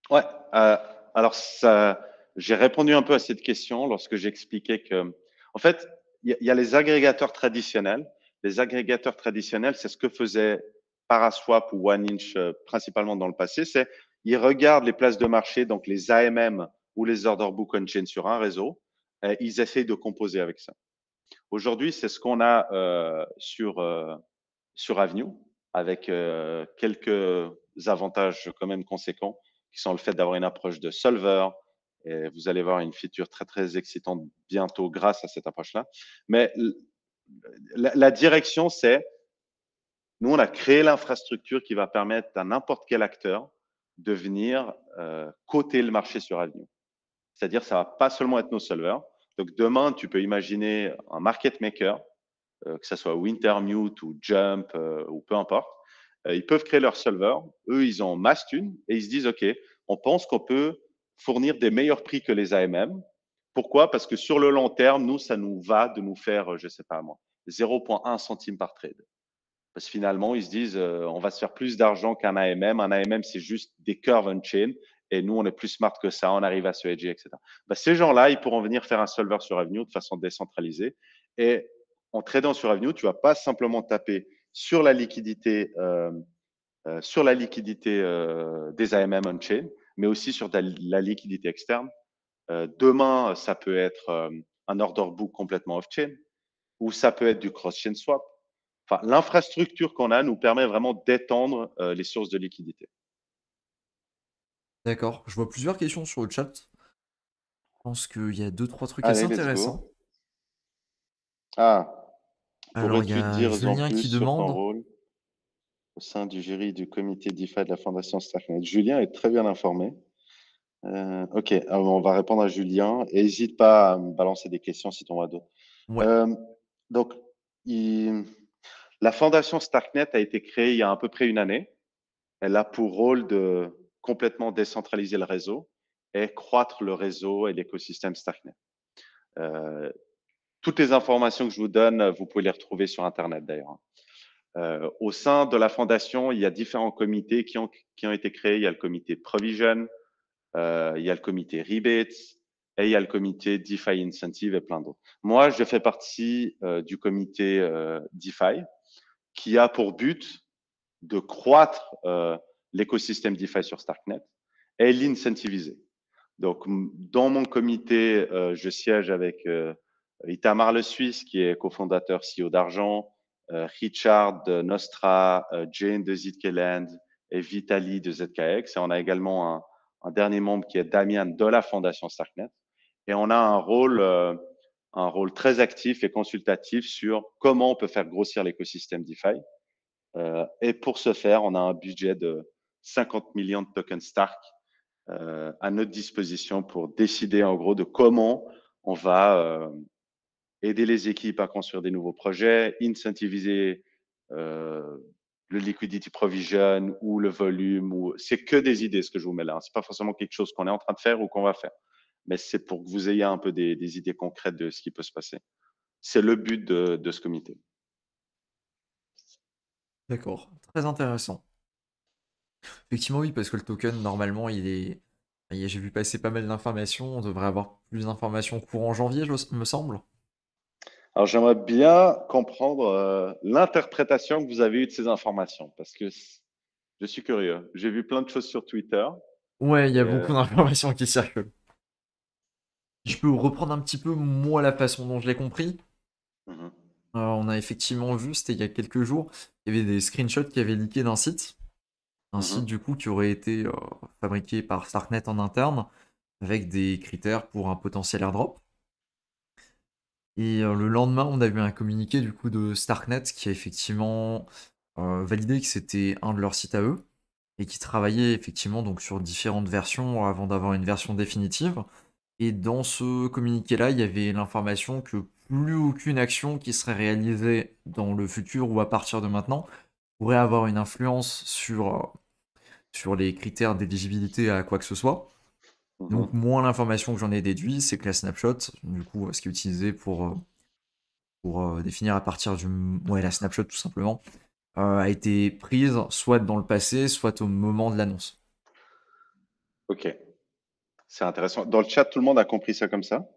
Ouais, euh, alors ça, j'ai répondu un peu à cette question lorsque j'expliquais que, en fait, il y a les agrégateurs traditionnels. Les agrégateurs traditionnels, c'est ce que faisait Paraswap ou OneInch principalement dans le passé. C'est ils regardent les places de marché, donc les AMM ou les order book on-chain sur un réseau, et ils essayent de composer avec ça. Aujourd'hui, c'est ce qu'on a sur Avenue, avec quelques avantages quand même conséquents, qui sont le fait d'avoir une approche de solver. Et vous allez voir une feature très très excitante bientôt grâce à cette approche-là. Mais la direction, c'est nous, on a créé l'infrastructure qui va permettre à n'importe quel acteur de venir coter le marché sur Avenue. C'est-à-dire, ça va pas seulement être nos solvers. Donc demain, tu peux imaginer un market maker que ce soit Wintermute ou Jump ou peu importe, ils peuvent créer leur solver. Eux, ils ont masse thune et ils se disent, OK, on pense qu'on peut fournir des meilleurs prix que les AMM. Pourquoi? Parce que sur le long terme, nous, ça nous va de nous faire, je sais pas moi, 0,1 centime par trade. Parce que finalement, ils se disent, on va se faire plus d'argent qu'un AMM. Un AMM, c'est juste des curves on-chain. Et nous, on est plus smart que ça, on arrive à se hedger, etc. Bah, ces gens-là, ils pourront venir faire un solver sur Avenue de façon décentralisée. Et en tradant sur Avenue, tu vas pas simplement taper sur la liquidité des AMM on-chain, mais aussi sur la liquidité externe. Demain, ça peut être un order book complètement off-chain ou ça peut être du cross-chain swap. Enfin, l'infrastructure qu'on a nous permet vraiment d'étendre les sources de liquidité. D'accord. Je vois plusieurs questions sur le chat. Je pense qu'il y a deux, trois trucs assez Allez, let's intéressants. go. Ah, Alors, il y pourrais-tu a dire en Julien plus qui sur ton demande. rôle au sein du jury du comité DeFi de la Fondation Starknet? Julien est très bien informé. Ok, alors on va répondre à Julien et n'hésite pas à me balancer des questions si tu en as d'autres. Ouais, Euh, donc, il- la Fondation Starknet a été créée il y a à peu près une année. Elle a pour rôle de complètement décentraliser le réseau et croître le réseau et l'écosystème Starknet. Euh, Toutes les informations que je vous donne, vous pouvez les retrouver sur Internet d'ailleurs. Au sein de la fondation, il y a différents comités qui ont été créés. Il y a le comité Provision, il y a le comité Rebates et il y a le comité DeFi Incentive et plein d'autres. Moi, je fais partie du comité DeFi qui a pour but de croître l'écosystème DeFi sur Starknet et l'incentiviser. Donc, dans mon comité, je siège avec Itamar Le Suisse, qui est cofondateur CEO d'Argent, Richard de Nostra, Jane de Zitkeland et Vitali de ZKX. Et on a également un dernier membre qui est Damien de la Fondation Starknet. Et on a un rôle très actif et consultatif sur comment on peut faire grossir l'écosystème DeFi. Et pour ce faire, on a un budget de 50 millions de tokens Stark à notre disposition pour décider en gros de comment on va aider les équipes à construire des nouveaux projets, incentiviser euh, le liquidity provision ou le volume. C'est que des idées ce que je vous mets là. C'est pas forcément quelque chose qu'on est en train de faire ou qu'on va faire, mais c'est pour que vous ayez un peu des idées concrètes de ce qui peut se passer. C'est le but de ce comité. d'accord. Très intéressant. Effectivement, oui, parce que le token, normalement, Et j'ai vu passer pas mal d'informations. On devrait avoir plus d'informations courant janvier, me semble. Alors, j'aimerais bien comprendre l'interprétation que vous avez eue de ces informations, parce que je suis curieux. J'ai vu plein de choses sur Twitter. Ouais, il y Et, a beaucoup d'informations qui circulent. Je peux reprendre un petit peu, moi, la façon dont je l'ai compris. mhm, On a effectivement vu, c'était il y a quelques jours, il y avait des screenshots qui avaient leaké d'un site. Un site, mhm, du coup, qui aurait été fabriqué par Starknet en interne, avec des critères pour un potentiel airdrop. Et le lendemain, on a vu un communiqué, du coup, de Starknet qui a effectivement validé que c'était un de leurs sites à eux, et qui travaillait effectivement donc sur différentes versions avant d'avoir une version définitive. Et dans ce communiqué-là, il y avait l'information que plus aucune action qui serait réalisée dans le futur ou à partir de maintenant pourrait avoir une influence sur les critères d'éligibilité à quoi que ce soit. Donc, mhm. moi, l'information que j'en ai déduit, c'est que la snapshot, du coup, ce qui est utilisé pour définir à partir du. Ouais, la snapshot, tout simplement, a été prise soit dans le passé, soit au moment de l'annonce. Ok, c'est intéressant. Dans le chat, tout le monde a compris ça comme ça?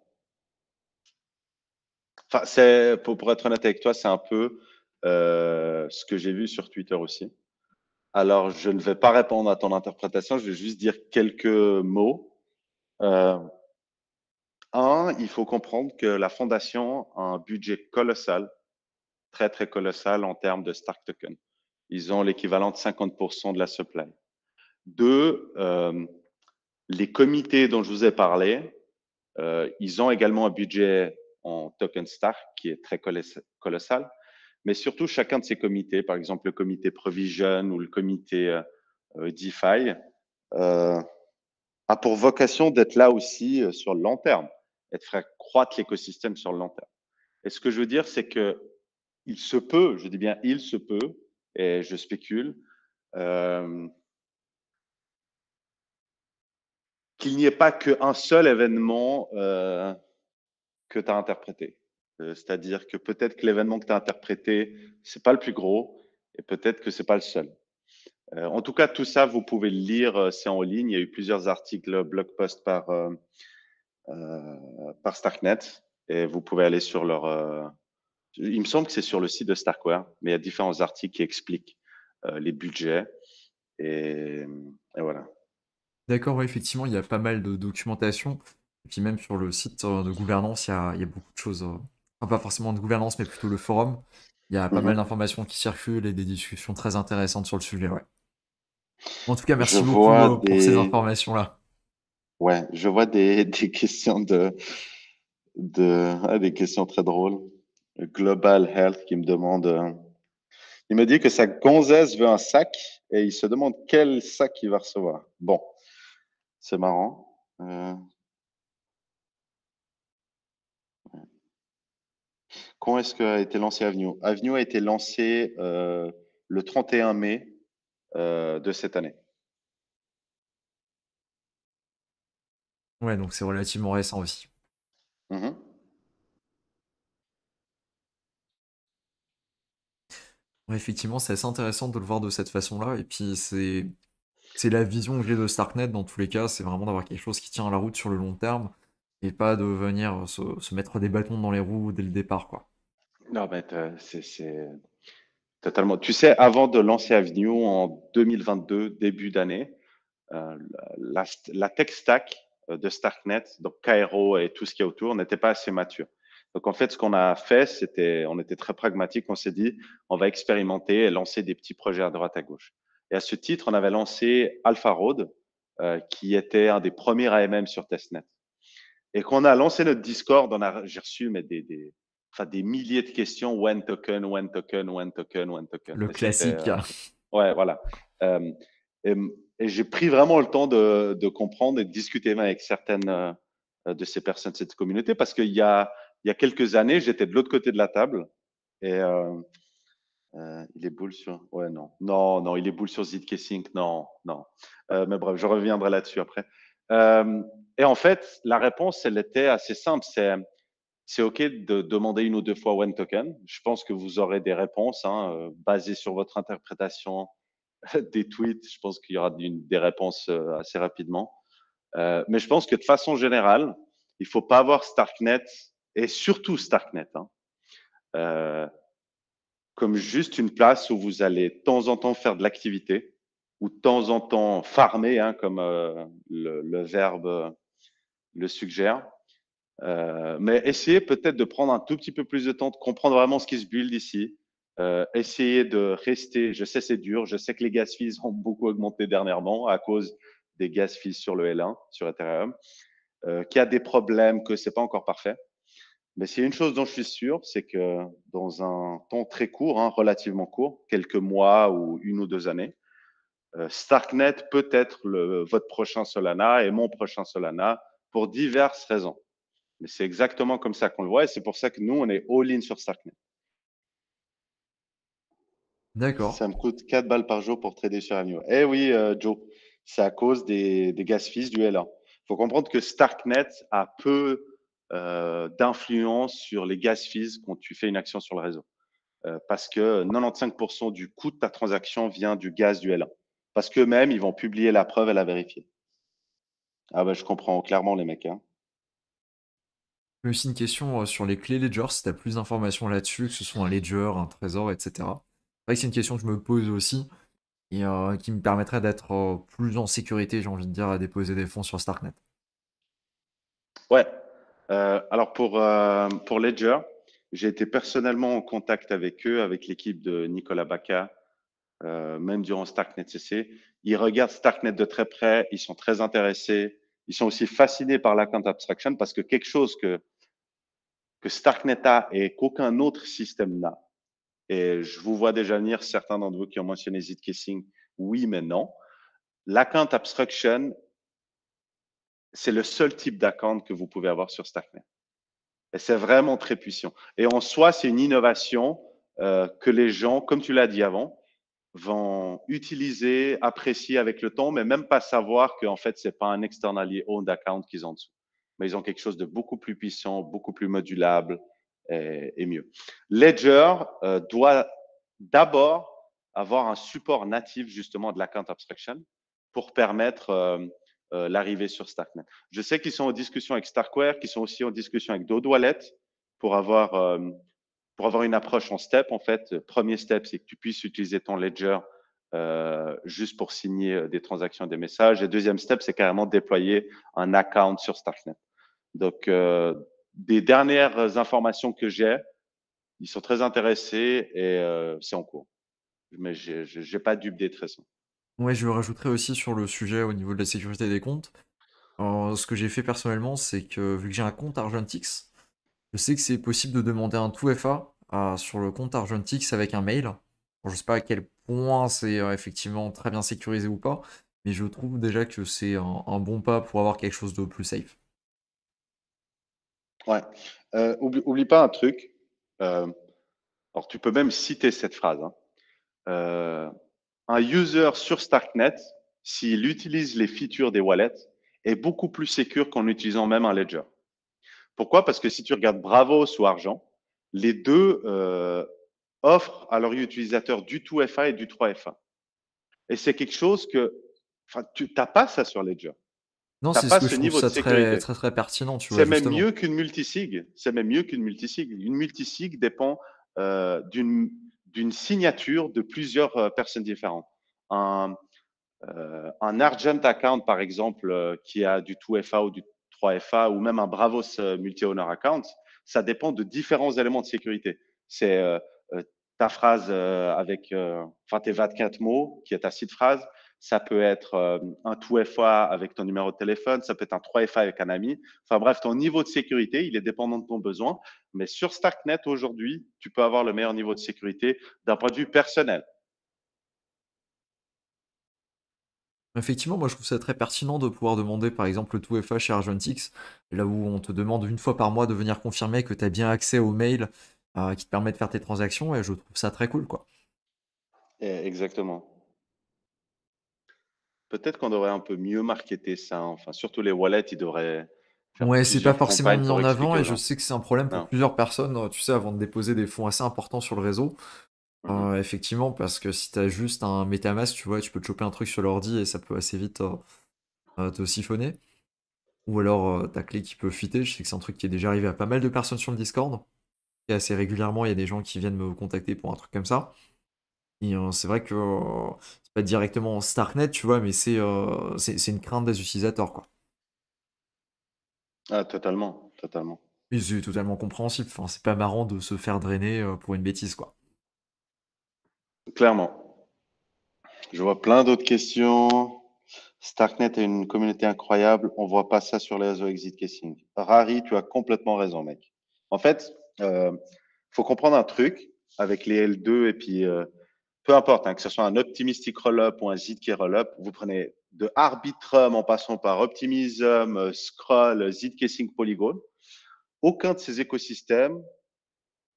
Enfin, pour être honnête avec toi, c'est un peu ce que j'ai vu sur Twitter aussi. Alors, je ne vais pas répondre à ton interprétation, je vais juste dire quelques mots. Euh, il faut comprendre que la fondation a un budget colossal, très, très colossal en termes de Stark Token. Ils ont l'équivalent de 50% de la supply. Deux, les comités dont je vous ai parlé, ils ont également un budget en token Stark qui est très colossal. Mais surtout, chacun de ces comités, par exemple le comité Provision ou le comité DeFi, euh, a pour vocation d'être là aussi sur le long terme et de faire croître l'écosystème sur le long terme. Et ce que je veux dire, c'est que il se peut, je dis bien il se peut, et je spécule, euh, qu'il n'y ait pas qu'un seul événement que tu as interprété. C'est-à-dire que peut-être que l'événement que tu as interprété, c'est pas le plus gros, et peut-être que c'est pas le seul. En tout cas, tout ça, vous pouvez le lire, c'est en ligne. Il y a eu plusieurs articles, blog posts par Starknet, et vous pouvez aller sur leur. Il me semble que c'est sur le site de Starkware, mais il y a différents articles qui expliquent les budgets, et, et voilà. D'accord, ouais, effectivement, il y a pas mal de documentation. Et puis même sur le site de gouvernance, il y a beaucoup de choses. Enfin, pas forcément de gouvernance, mais plutôt le forum. Il y a pas mal Mhm. d'informations qui circulent et des discussions très intéressantes sur le sujet, ouais. En tout cas, Je merci beaucoup vois pour ces des, informations-là. ouais, je vois des questions des questions très drôles. Global Health qui me demande, il me dit que sa gonzesse veut un sac et il se demande quel sac il va recevoir. Bon, c'est marrant. Quand est-ce qu'a été lancé Avenue? Avenue a été lancé le 31 mai de cette année. Ouais, donc c'est relativement récent aussi. Mhm. Ouais, effectivement, c'est assez intéressant de le voir de cette façon-là. Et puis, c'est la vision que j'ai de Starknet dans tous les cas. C'est vraiment d'avoir quelque chose qui tient la route sur le long terme et pas de venir se mettre des bâtons dans les roues dès le départ, quoi. Non, mais c'est totalement. Tu sais, avant de lancer Avenue en 2022, début d'année, la tech stack de Starknet, donc Cairo et tout ce qui est autour, n'était pas assez mature. Donc en fait, ce qu'on a fait, c'était, on était très pragmatique. On s'est dit, on va expérimenter et lancer des petits projets à droite à gauche. Et à ce titre, on avait lancé Alpha Road, qui était un des premiers AMM sur testnet. Et quand on a lancé notre Discord, j'ai reçu mais enfin, des milliers de questions, when token, when token, when token, when token. Le Et c'était, classique. ouais, voilà. Euh, et et j'ai pris vraiment le temps de comprendre et de discuter même avec certaines de ces personnes de cette communauté parce il y a quelques années, j'étais de l'autre côté de la table et il est boule sur. Ouais, non. Non, non, il est boule sur Zcash. Non, non. Mais bref, je reviendrai là-dessus après. Euh, et en fait, la réponse, elle était assez simple. C'est OK de demander une ou deux fois one token. Je pense que vous aurez des réponses basées sur votre interprétation des tweets. Je pense qu'il y aura des réponses assez rapidement. Mais je pense que de façon générale, il faut pas avoir Starknet et surtout Starknet, hein, euh, comme juste une place où vous allez de temps en temps faire de l'activité ou de temps en temps farmer, hein, comme le verbe le suggère. Mais essayez peut-être de prendre un tout petit peu plus de temps, de comprendre vraiment ce qui se build ici. Essayez de rester, je sais c'est dur, je sais que les gas fees ont beaucoup augmenté dernièrement à cause des gas fees sur le L1, sur Ethereum, qu'il y a des problèmes, que c'est pas encore parfait. Mais s'il y a une chose dont je suis sûr, c'est que dans un temps très court, hein, relativement court, quelques mois ou 1 ou 2 années, Starknet peut être votre prochain Solana et mon prochain Solana pour diverses raisons. Mais c'est exactement comme ça qu'on le voit et c'est pour ça que nous, on est all-in sur Starknet. D'accord. Ça me coûte 4 balles par jour pour trader sur Amio. Eh oui, Joe, c'est à cause des gas fees du L1. Il faut comprendre que Starknet a peu d'influence sur les gas fees quand tu fais une action sur le réseau. Parce que 95% du coût de ta transaction vient du gaz du L1. Parce qu'eux-mêmes, ils vont publier la preuve et la vérifier. Ah bah, je comprends clairement les mecs, hein. Mais aussi une question sur les clés Ledger, si tu as plus d'informations là-dessus, que ce soit un Ledger, un Trésor, etc. C'est vrai que c'est une question que je me pose aussi et qui me permettrait d'être plus en sécurité, j'ai envie de dire, à déposer des fonds sur Starknet. Ouais. Alors pour Ledger, j'ai été personnellement en contact avec eux, avec l'équipe de Nicolas Baca, même durant Starknet CC. Ils regardent Starknet de très près, ils sont très intéressés. Ils sont aussi fascinés par l'account abstraction parce que quelque chose que Starknet a et qu'aucun autre système n'a. Et je vous vois déjà venir, certains d'entre vous qui ont mentionné Zkissing, oui, mais non. L'account abstraction, c'est le seul type d'account que vous pouvez avoir sur Starknet. Et c'est vraiment très puissant. Et en soi, c'est une innovation que les gens, comme tu l'as dit avant, vont utiliser, apprécier avec le temps, mais même pas savoir qu'en fait, c'est pas un externally owned account qu'ils ont en dessous. Mais ils ont quelque chose de beaucoup plus puissant, beaucoup plus modulable et mieux. Ledger doit d'abord avoir un support natif justement de l'account abstraction pour permettre l'arrivée sur Starknet. Je sais qu'ils sont en discussion avec Starkware, qu'ils sont aussi en discussion avec Dode Wallet pour avoir une approche en step, en fait. Premier step, c'est que tu puisses utiliser ton ledger juste pour signer des transactions et des messages. Et deuxième step, c'est carrément déployer un account sur Starknet. Donc, des dernières informations que j'ai, ils sont très intéressés et c'est en cours. Mais j'ai pas d'update récent. Ouais, je rajouterais aussi sur le sujet au niveau de la sécurité des comptes. Ce que j'ai fait personnellement, c'est que vu que j'ai un compte Argentix, je sais que c'est possible de demander un 2FA sur le compte Argentix avec un mail. Bon, je sais pas à quel point c'est effectivement très bien sécurisé ou pas, mais je trouve déjà que c'est un bon pas pour avoir quelque chose de plus safe. Ouais. Oublie pas un truc. Alors, tu peux même citer cette phrase, hein. Euh, un user sur Starknet, s'il utilise les features des wallets, est beaucoup plus sécure qu'en utilisant même un ledger. Pourquoi? Parce que si tu regardes Bravos ou Argent, les deux offrent à leurs utilisateurs du 2FA et du 3FA. Et c'est quelque chose que, enfin, tu n'as pas ça sur Ledger. Non, Tu n'as c'est ce pas que ce je trouve niveau de ça très sécurité. très très pertinent, tu vois, C'est même justement. mieux qu'une multisig. C'est même mieux qu'une multisig. Une multisig dépend d'une signature de plusieurs personnes différentes. Un, un Argent account, par exemple, qui a du 2FA ou du 3FA, ou même un Bravos multi-owner account, ça dépend de différents éléments de sécurité. C'est ta phrase avec, enfin, tes 24 mots, qui est ta seed phrase. Ça peut être un 2FA avec ton numéro de téléphone, ça peut être un 3FA avec un ami. Enfin bref, ton niveau de sécurité, il est dépendant de ton besoin. Mais sur Starknet, aujourd'hui, tu peux avoir le meilleur niveau de sécurité d'un point de vue personnel. Effectivement, moi je trouve ça très pertinent de pouvoir demander par exemple le 2FA chez Argentix, là où on te demande une fois par mois de venir confirmer que tu as bien accès au mail qui te permet de faire tes transactions, et je trouve ça très cool, quoi. Exactement. Peut-être qu'on devrait un peu mieux marketer ça, hein. Enfin, surtout les wallets, ils devraient faire Ouais, c'est pas plusieurs forcément campagnes mis pour en avant, expliquer et aux je gens. sais que c'est un problème pour Non. plusieurs personnes, tu sais, avant de déposer des fonds assez importants sur le réseau. Mhm. Effectivement, parce que si t'as juste un MetaMask, tu vois, tu peux te choper un truc sur l'ordi et ça peut assez vite te siphonner. ou alors ta clé qui peut fitter. Je sais que c'est un truc qui est déjà arrivé à pas mal de personnes sur le Discord. Et assez régulièrement, il y a des gens qui viennent me contacter pour un truc comme ça. Et c'est vrai que c'est pas directement Starknet, tu vois, mais c'est une crainte des utilisateurs, quoi. Ah, totalement, totalement. Et c'est totalement compréhensible. Enfin, c'est pas marrant de se faire drainer pour une bêtise, quoi. Clairement. Je vois plein d'autres questions. Starknet est une communauté incroyable. On voit pas ça sur les réseaux exit casing. Rari, tu as complètement raison, mec. En fait, faut comprendre un truc avec les L2 et puis peu importe, hein, que ce soit un optimistic rollup ou un zk rollup, vous prenez de Arbitrum en passant par Optimism, Scroll, zkSync, Polygon. Aucun de ces écosystèmes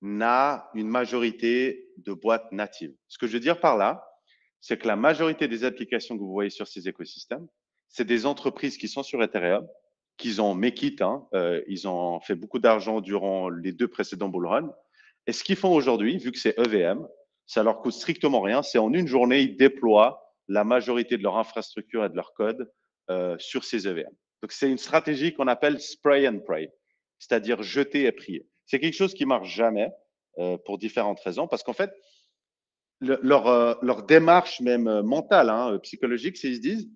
n'a une majorité de boîtes natives. Ce que je veux dire par là, c'est que la majorité des applications que vous voyez sur ces écosystèmes, c'est des entreprises qui sont sur Ethereum, qui ont make it, hein, ils ont fait beaucoup d'argent durant les 2 précédents bull runs. Et ce qu'ils font aujourd'hui, vu que c'est EVM, ça leur coûte strictement rien. C'est en une journée, ils déploient la majorité de leur infrastructure et de leur code sur ces EVM. Donc, c'est une stratégie qu'on appelle spray and pray, c'est-à-dire jeter et prier. C'est quelque chose qui marche jamais pour différentes raisons, parce qu'en fait, leur démarche même mentale, hein, psychologique, c'est qu'ils se disent,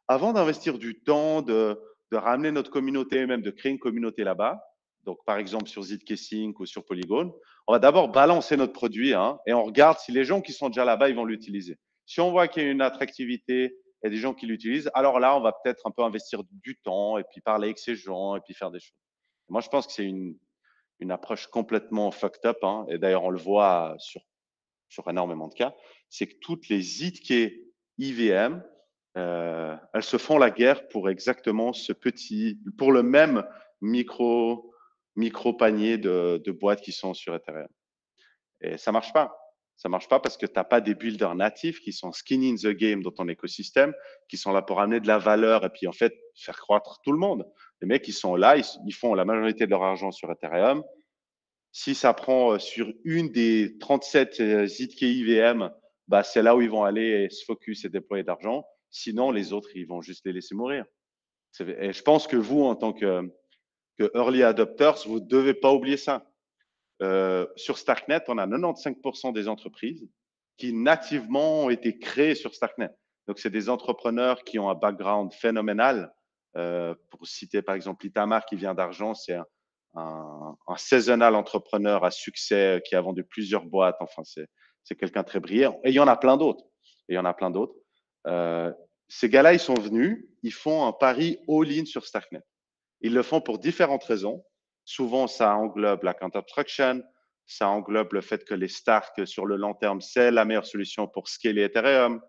avant d'investir du temps, de ramener notre communauté, même de créer une communauté là-bas, donc par exemple sur zkSync ou sur Polygon, on va d'abord balancer notre produit hein, et on regarde si les gens qui sont déjà là-bas, ils vont l'utiliser. Si on voit qu'il y a une attractivité et des gens qui l'utilisent, alors là, on va peut-être un peu investir du temps et puis parler avec ces gens et puis faire des choses. Moi, je pense que c'est une approche complètement fucked up. Hein, et d'ailleurs, on le voit sur énormément de cas, c'est que toutes les ZK IVM, elles se font la guerre pour exactement pour le même micro, micro panier de boîtes qui sont sur Ethereum. Et ça marche pas. Ça marche pas parce que tu n'as pas des builders natifs qui sont skin in the game dans ton écosystème, qui sont là pour amener de la valeur et puis en fait faire croître tout le monde. Les mecs, ils sont là, ils font la majorité de leur argent sur Ethereum. Si ça prend sur une des 37 ZKI VM, bah, c'est là où ils vont aller et se focus et déployer d'argent. Sinon, les autres, ils vont juste les laisser mourir. Et je pense que vous, en tant que early adopters, vous ne devez pas oublier ça. Sur Starknet, on a 95% des entreprises qui nativement ont été créées sur Starknet. Donc, c'est des entrepreneurs qui ont un background phénoménal. Pour citer par exemple Itamar qui vient d'Argent, c'est un seasonal entrepreneur à succès qui a vendu plusieurs boîtes. Enfin, c'est quelqu'un de très brillant. Et il y en a plein d'autres. Et il y en a plein d'autres. Ces gars-là, ils sont venus, ils font un pari all-in sur Starknet. Ils le font pour différentes raisons. Souvent, ça englobe la count abstraction, ça englobe le fait que les Stark, sur le long terme, c'est la meilleure solution pour scaler Ethereum.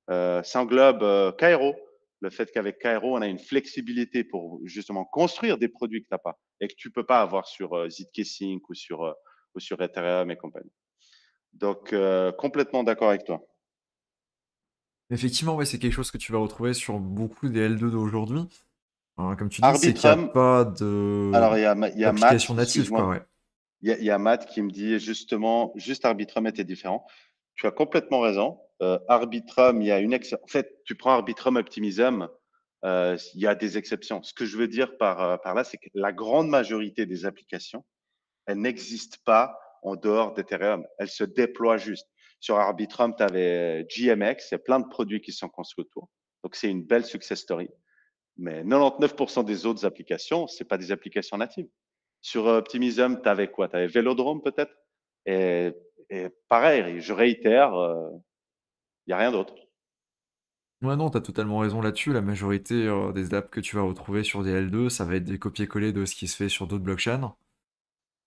Ça englobe Cairo, le fait qu'avec Cairo, on a une flexibilité pour justement construire des produits que tu n'as pas et que tu ne peux pas avoir sur zkSync ou sur Ethereum et compagnie. Donc, complètement d'accord avec toi. Effectivement, ouais, c'est quelque chose que tu vas retrouver sur beaucoup des L2 d'aujourd'hui. Comme tu dis, c'est qu'il n'y a Arbitrum, pas alors il y a Matt, d'application native, quoi, excuse-moi, ouais. il y a Matt qui me dit justement, juste Arbitrum était différent. Tu as complètement raison. Arbitrum, il y a une exception. En fait, tu prends Arbitrum Optimism, il y a des exceptions. Ce que je veux dire par là, c'est que la grande majorité des applications, elles n'existent pas en dehors d'Ethereum. Elles se déploient juste. Sur Arbitrum, tu avais GMX, il y a plein de produits qui sont construits autour. Donc, c'est une belle success story. Mais 99% des autres applications, ce pas des applications natives. Sur Optimism, tu avais quoi? Tu avais Vélodrome peut-être? Et, et pareil, je réitère, il n'y a rien d'autre. Ouais, non, t'as totalement raison là-dessus. La majorité des apps que tu vas retrouver sur des L2, ça va être des copier-coller de ce qui se fait sur d'autres blockchains.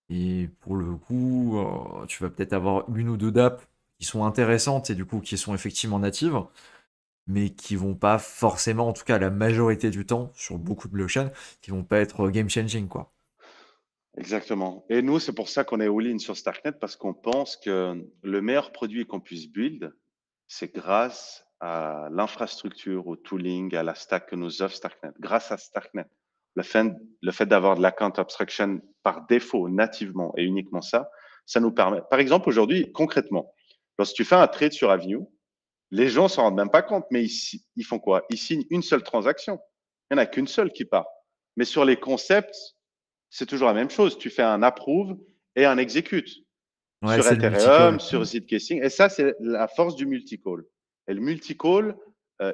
Et pour le coup, tu vas peut-être avoir une ou deux dApps qui sont intéressantes et du coup qui sont effectivement natives, mais qui vont pas forcément, en tout cas la majorité du temps, sur beaucoup de blockchains, qui vont pas être game changing, quoi. Exactement. Et nous, c'est pour ça qu'on est all-in sur Starknet parce qu'on pense que le meilleur produit qu'on puisse build, c'est grâce à l'infrastructure, au tooling, à la stack que nous offre Starknet. Grâce à Starknet, le fait, le fait d'avoir de l'account abstraction par défaut, nativement et uniquement ça, ça nous permet. Par exemple, aujourd'hui, concrètement, lorsque tu fais un trade sur Avenue, les gens s'en rendent même pas compte, mais ils font quoi? Ils signent une seule transaction. Il n'y en a qu'une seule qui part. Mais sur les concepts, c'est toujours la même chose. Tu fais un approve et un execute Ouais, sur c'est le Ethereum, multicall. sur Zcash. Et ça, c'est la force du multicall. Et le multicall,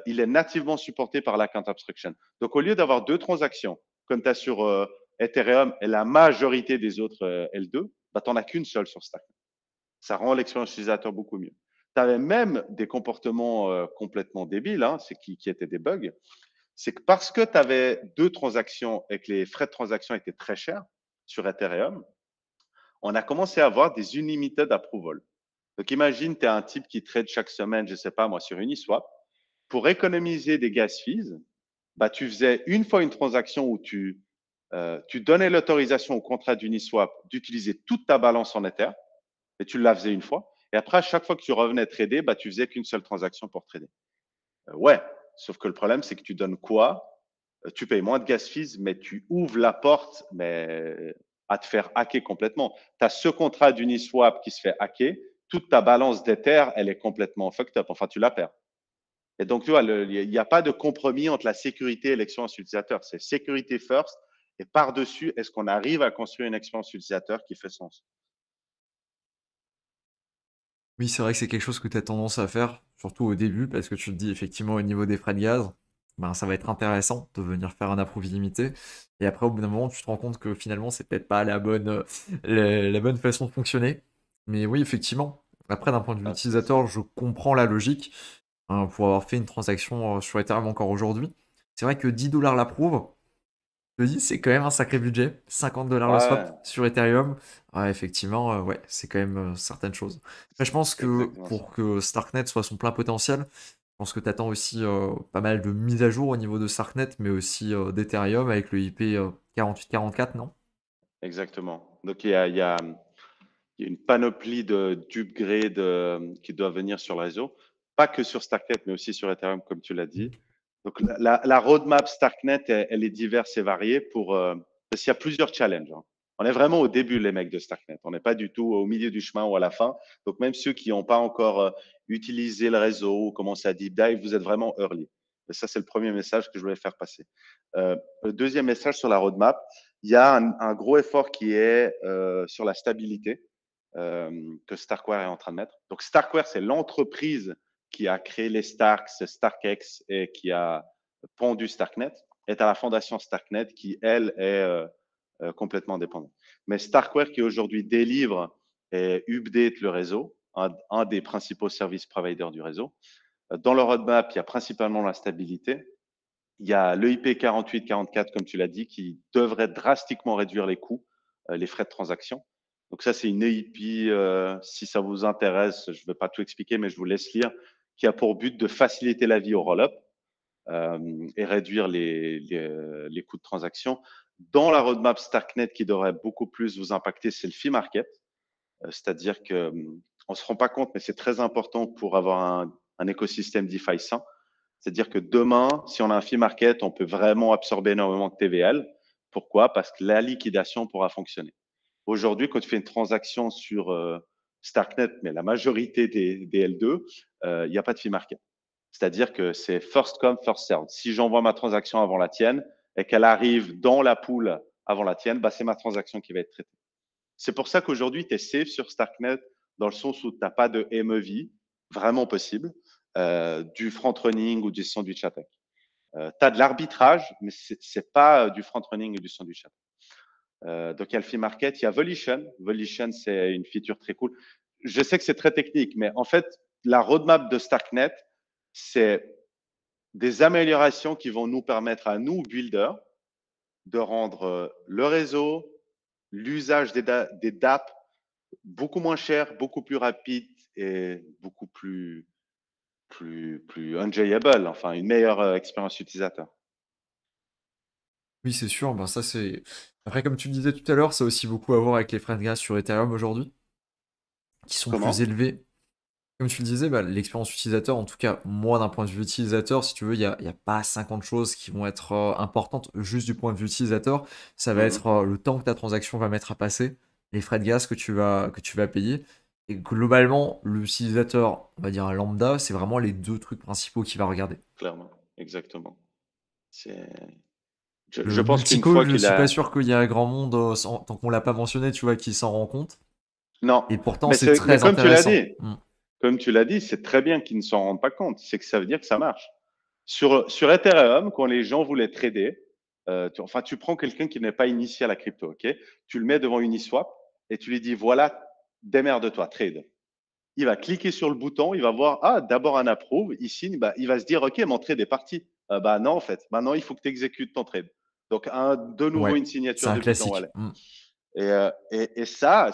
il est nativement supporté par l'account abstraction. Donc, au lieu d'avoir deux transactions, comme tu as sur Ethereum et la majorité des autres L2, bah, tu n'en as qu'une seule sur Stack. Ça rend l'expérience utilisateur beaucoup mieux. Tu avais même des comportements complètement débiles, hein, qui étaient des bugs. C'est que parce que tu avais deux transactions et que les frais de transaction étaient très chers sur Ethereum, on a commencé à avoir des unlimited approval. Donc, imagine, tu es un type qui trade chaque semaine, je ne sais pas moi, sur Uniswap. Pour économiser des gas fees, bah, tu faisais une fois une transaction où tu donnais l'autorisation au contrat d'Uniswap d'utiliser toute ta balance en Ether et tu la faisais une fois. Et après, à chaque fois que tu revenais trader, bah, tu faisais qu'une seule transaction pour trader. Ouais, sauf que le problème, c'est que tu donnes quoi? Tu payes moins de gas fees, mais tu ouvres la porte à te faire hacker complètement. Tu as ce contrat d'Uniswap qui se fait hacker, toute ta balance d'Ether, elle est complètement fucked up. Enfin, tu la perds. Et donc, tu vois, il n'y a pas de compromis entre la sécurité et l'expérience utilisateur. C'est sécurité first. Et par-dessus, est-ce qu'on arrive à construire une expérience utilisateur qui fait sens? Oui, c'est vrai que c'est quelque chose que tu as tendance à faire, surtout au début, parce que tu te dis effectivement au niveau des frais de gaz, ben, ça va être intéressant de venir faire un approuve illimité. Et après, au bout d'un moment, tu te rends compte que finalement, c'est peut-être pas la bonne, la bonne façon de fonctionner. Mais oui, effectivement. Après, d'un point de vue Ah, c'est ça. utilisateur, je comprends la logique, hein, pour avoir fait une transaction sur Ethereum encore aujourd'hui. C'est vrai que 10 dollars l'approuve, je me dis, c'est quand même un sacré budget. 50 dollars le swap Ouais, sur Ethereum. Ouais, effectivement, ouais, c'est quand même certaines choses. Mais je pense c'est que exactement ça. pour que Starknet soit son plein potentiel, je pense que tu attends aussi pas mal de mises à jour au niveau de Starknet, mais aussi d'Ethereum avec le IP 4844, non? Exactement. Donc, il y a une panoplie d'upgrades qui doivent venir sur le réseau. Pas que sur Starknet, mais aussi sur Ethereum, comme tu l'as dit. Donc, la roadmap Starknet, elle est diverse et variée parce qu'il y a plusieurs challenges, hein. On est vraiment au début, les mecs de Starknet. On n'est pas du tout au milieu du chemin ou à la fin. Donc, même ceux qui n'ont pas encore utilisé le réseau ou commencé à deep dive, vous êtes vraiment early. Et ça, c'est le premier message que je voulais faire passer. Le deuxième message sur la roadmap, il y a un gros effort qui est sur la stabilité que Starkware est en train de mettre. Donc, Starkware, c'est l'entreprise qui a créé les Starks, StarkX et qui a pondu Starknet, est à la fondation Starknet qui, elle, est complètement indépendante. Mais Starkware qui aujourd'hui délivre et update le réseau, un des principaux services providers du réseau. Dans le roadmap, il y a principalement la stabilité. Il y a l'EIP 4844, comme tu l'as dit, qui devrait drastiquement réduire les coûts, les frais de transaction. Donc ça, c'est une EIP, si ça vous intéresse, je ne vais pas tout expliquer, mais je vous laisse lire, qui a pour but de faciliter la vie au roll-up et réduire les coûts de transaction. Dans la roadmap Starknet, qui devrait beaucoup plus vous impacter, c'est le fee market. C'est-à-dire que on se rend pas compte, mais c'est très important pour avoir un écosystème DeFi sain. C'est-à-dire que demain, si on a un fee market, on peut vraiment absorber énormément de TVL. Pourquoi? Parce que la liquidation pourra fonctionner. Aujourd'hui, quand tu fais une transaction sur Starknet, mais la majorité des L2, il n'y a pas de fee market. C'est-à-dire que c'est first come, first served. Si j'envoie ma transaction avant la tienne et qu'elle arrive dans la pool avant la tienne, bah, c'est ma transaction qui va être traitée. C'est pour ça qu'aujourd'hui, tu es safe sur Starknet dans le sens où tu n'as pas de MEV, vraiment possible, du front-running ou du sandwich attack. Tu as de l'arbitrage, mais ce n'est pas du front-running ou du sandwich attack. Donc, il y a le fee market, il y a Volition. Volition, c'est une feature très cool. Je sais que c'est très technique, mais en fait, la roadmap de Starknet, c'est des améliorations qui vont nous permettre à nous, builders, de rendre le réseau, l'usage des DApp beaucoup moins cher, beaucoup plus rapide et beaucoup plus enjoyable, enfin une meilleure expérience utilisateur. Oui, c'est sûr, ben ça c'est... Après, comme tu le disais tout à l'heure, ça a aussi beaucoup à voir avec les frais de gaz sur Ethereum aujourd'hui, qui sont plus Comment? élevés. Comme tu le disais, bah, l'expérience utilisateur, en tout cas, moi, d'un point de vue utilisateur, si tu veux, il y a pas 50 choses qui vont être importantes juste du point de vue utilisateur. Ça va être Mhm. le temps que ta transaction va mettre à passer, les frais de gaz que tu vas payer. Et globalement, l'utilisateur, on va dire un lambda, c'est vraiment les deux trucs principaux qu'il va regarder. Clairement, exactement. C'est Je Le pense qu'une multicall, fois je qu'il suis pas a... sûr qu'il y a un grand monde, tant qu'on l'a pas mentionné, tu vois, qui s'en rend compte. Non, Et pourtant, mais, c'est mais très comme tu l'as intéressant. dit, comme tu l'as dit, c'est très bien qu'ils ne s'en rendent pas compte. C'est que ça veut dire que ça marche. Sur Ethereum, quand les gens voulaient trader, tu prends quelqu'un qui n'est pas initié à la crypto, ok? Tu le mets devant Uniswap et tu lui dis, voilà, démerde-toi, trade. Il va cliquer sur le bouton, il va voir, ah, d'abord un approve, il signe, bah, il va se dire, ok, mon trade est parti. Bah non, en fait, maintenant il faut que tu exécutes ton trade. Donc, de nouveau, Ouais, une c'est signature un de Bit en classique. wallet. Et ça,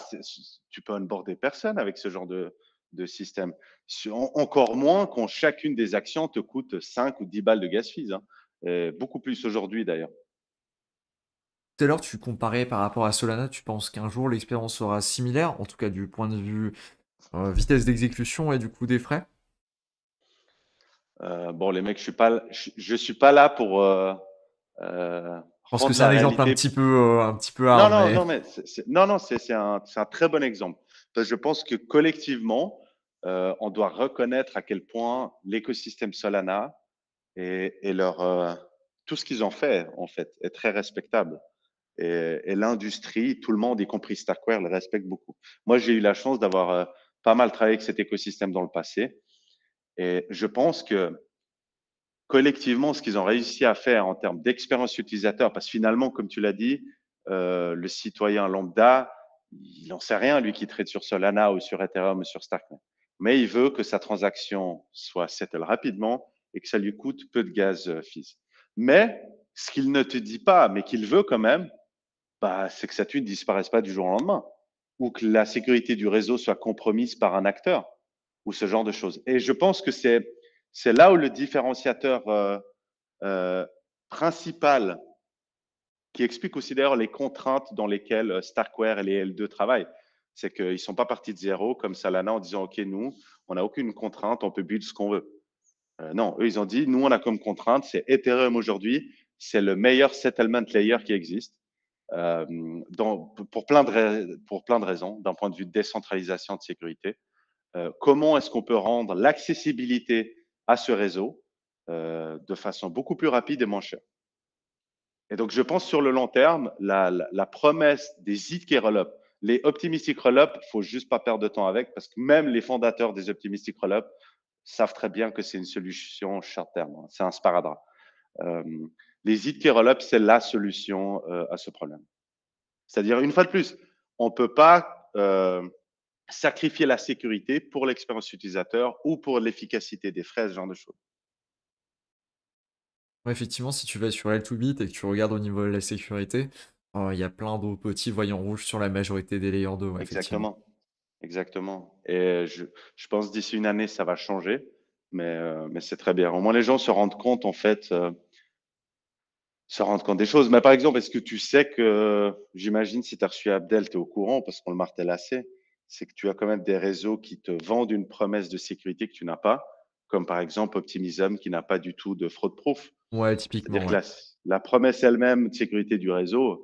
tu peux onboarder personne avec ce genre de système. Encore moins quand chacune des actions te coûte 5 ou 10 balles de gas fees. Hein. Et beaucoup plus aujourd'hui d'ailleurs. Tout à l'heure, tu comparais par rapport à Solana, tu penses qu'un jour l'expérience sera similaire, en tout cas du point de vue vitesse d'exécution et du coût des frais? Bon, les mecs, je suis pas là pour Je pense que rendre c'est la un exemple réalité. un petit peu Non, hard, non, mais non, mais non, non, c'est un très bon exemple. Parce que je pense que collectivement, on doit reconnaître à quel point l'écosystème Solana et tout ce qu'ils ont fait, en fait, est très respectable. Et l'industrie, tout le monde, y compris Starkware, le respecte beaucoup. Moi, j'ai eu la chance d'avoir pas mal travaillé avec cet écosystème dans le passé. Et je pense que collectivement, ce qu'ils ont réussi à faire en termes d'expérience utilisateur, parce que finalement, comme tu l'as dit, le citoyen lambda, il n'en sait rien, lui qui trade sur Solana ou sur Ethereum ou sur Starknet. Mais il veut que sa transaction soit settle rapidement et que ça lui coûte peu de gaz fees. Mais ce qu'il ne te dit pas, mais qu'il veut quand même, bah, c'est que sa thune ne disparaisse pas du jour au lendemain ou que la sécurité du réseau soit compromise par un acteur ou ce genre de choses. Et je pense que c'est là où le différenciateur euh, principal, qui explique aussi d'ailleurs les contraintes dans lesquelles Starkware et les L2 travaillent, c'est qu'ils ne sont pas partis de zéro comme Solana en disant, OK, nous, on n'a aucune contrainte, on peut build ce qu'on veut. Non, eux, ils ont dit, nous, on a comme contrainte, c'est Ethereum aujourd'hui, c'est le meilleur settlement layer qui existe. Pour plein de raisons, d'un point de vue de décentralisation de sécurité. Comment est-ce qu'on peut rendre l'accessibilité à ce réseau de façon beaucoup plus rapide et moins chère? Et donc, je pense sur le long terme, la promesse des zk-rollups, les optimistic rollups, il faut juste pas perdre de temps avec parce que même les fondateurs des optimistic rollups savent très bien que c'est une solution short terme. Hein, c'est un sparadrap. Euh, les zk-rollups, c'est la solution à ce problème. C'est-à-dire, une fois de plus, on ne peut pas sacrifier la sécurité pour l'expérience utilisateur ou pour l'efficacité des frais, ce genre de choses. ouais, effectivement, si tu vas sur L2Bit et que tu regardes au niveau de la sécurité, il y a plein de petits voyants rouges sur la majorité des layers 2, ouais, effectivement. Exactement, exactement. Et je pense d'ici une année, ça va changer, mais c'est très bien. Au moins, les gens se rendent compte, en fait, se rendent compte des choses. Mais par exemple, est-ce que tu sais que, j'imagine, si tu as reçu Abdel, tu es au courant, parce qu'on le martèle assez, c'est que tu as quand même des réseaux qui te vendent une promesse de sécurité que tu n'as pas, comme par exemple Optimism, qui n'a pas du tout de fraud proof. Ouais, C'est-à-dire typiquement, que ouais. la promesse elle-même de sécurité du réseau,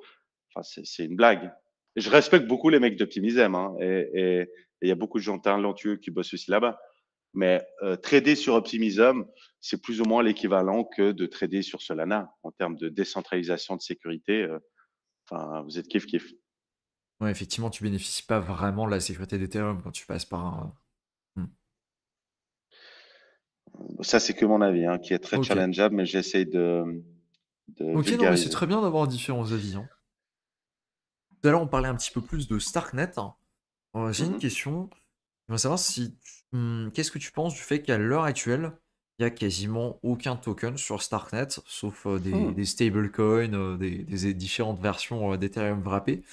enfin, c'est une blague. Et je respecte beaucoup les mecs d'Optimism, hein, et il y a beaucoup de gens talentueux qui bossent aussi là-bas. Mais trader sur Optimism, c'est plus ou moins l'équivalent que de trader sur Solana en termes de décentralisation de sécurité. Enfin, vous êtes kiff-kiff. Ouais, effectivement, tu bénéficies pas vraiment de la sécurité d'Ethereum quand tu passes par un. Ça, c'est que mon avis, hein, qui est très Ok. challengeable, mais j'essaye de Ok, non, mais c'est vulgariser. très bien d'avoir différents avis, hein. Tout à l'heure, on parlait un petit peu plus de Starknet. J'ai une Mhm. question. Je veux savoir si qu'est-ce que tu penses du fait qu'à l'heure actuelle, il y a quasiment aucun token sur Starknet, sauf Hmm. des stablecoins, des différentes versions d'Ethereum wrappées,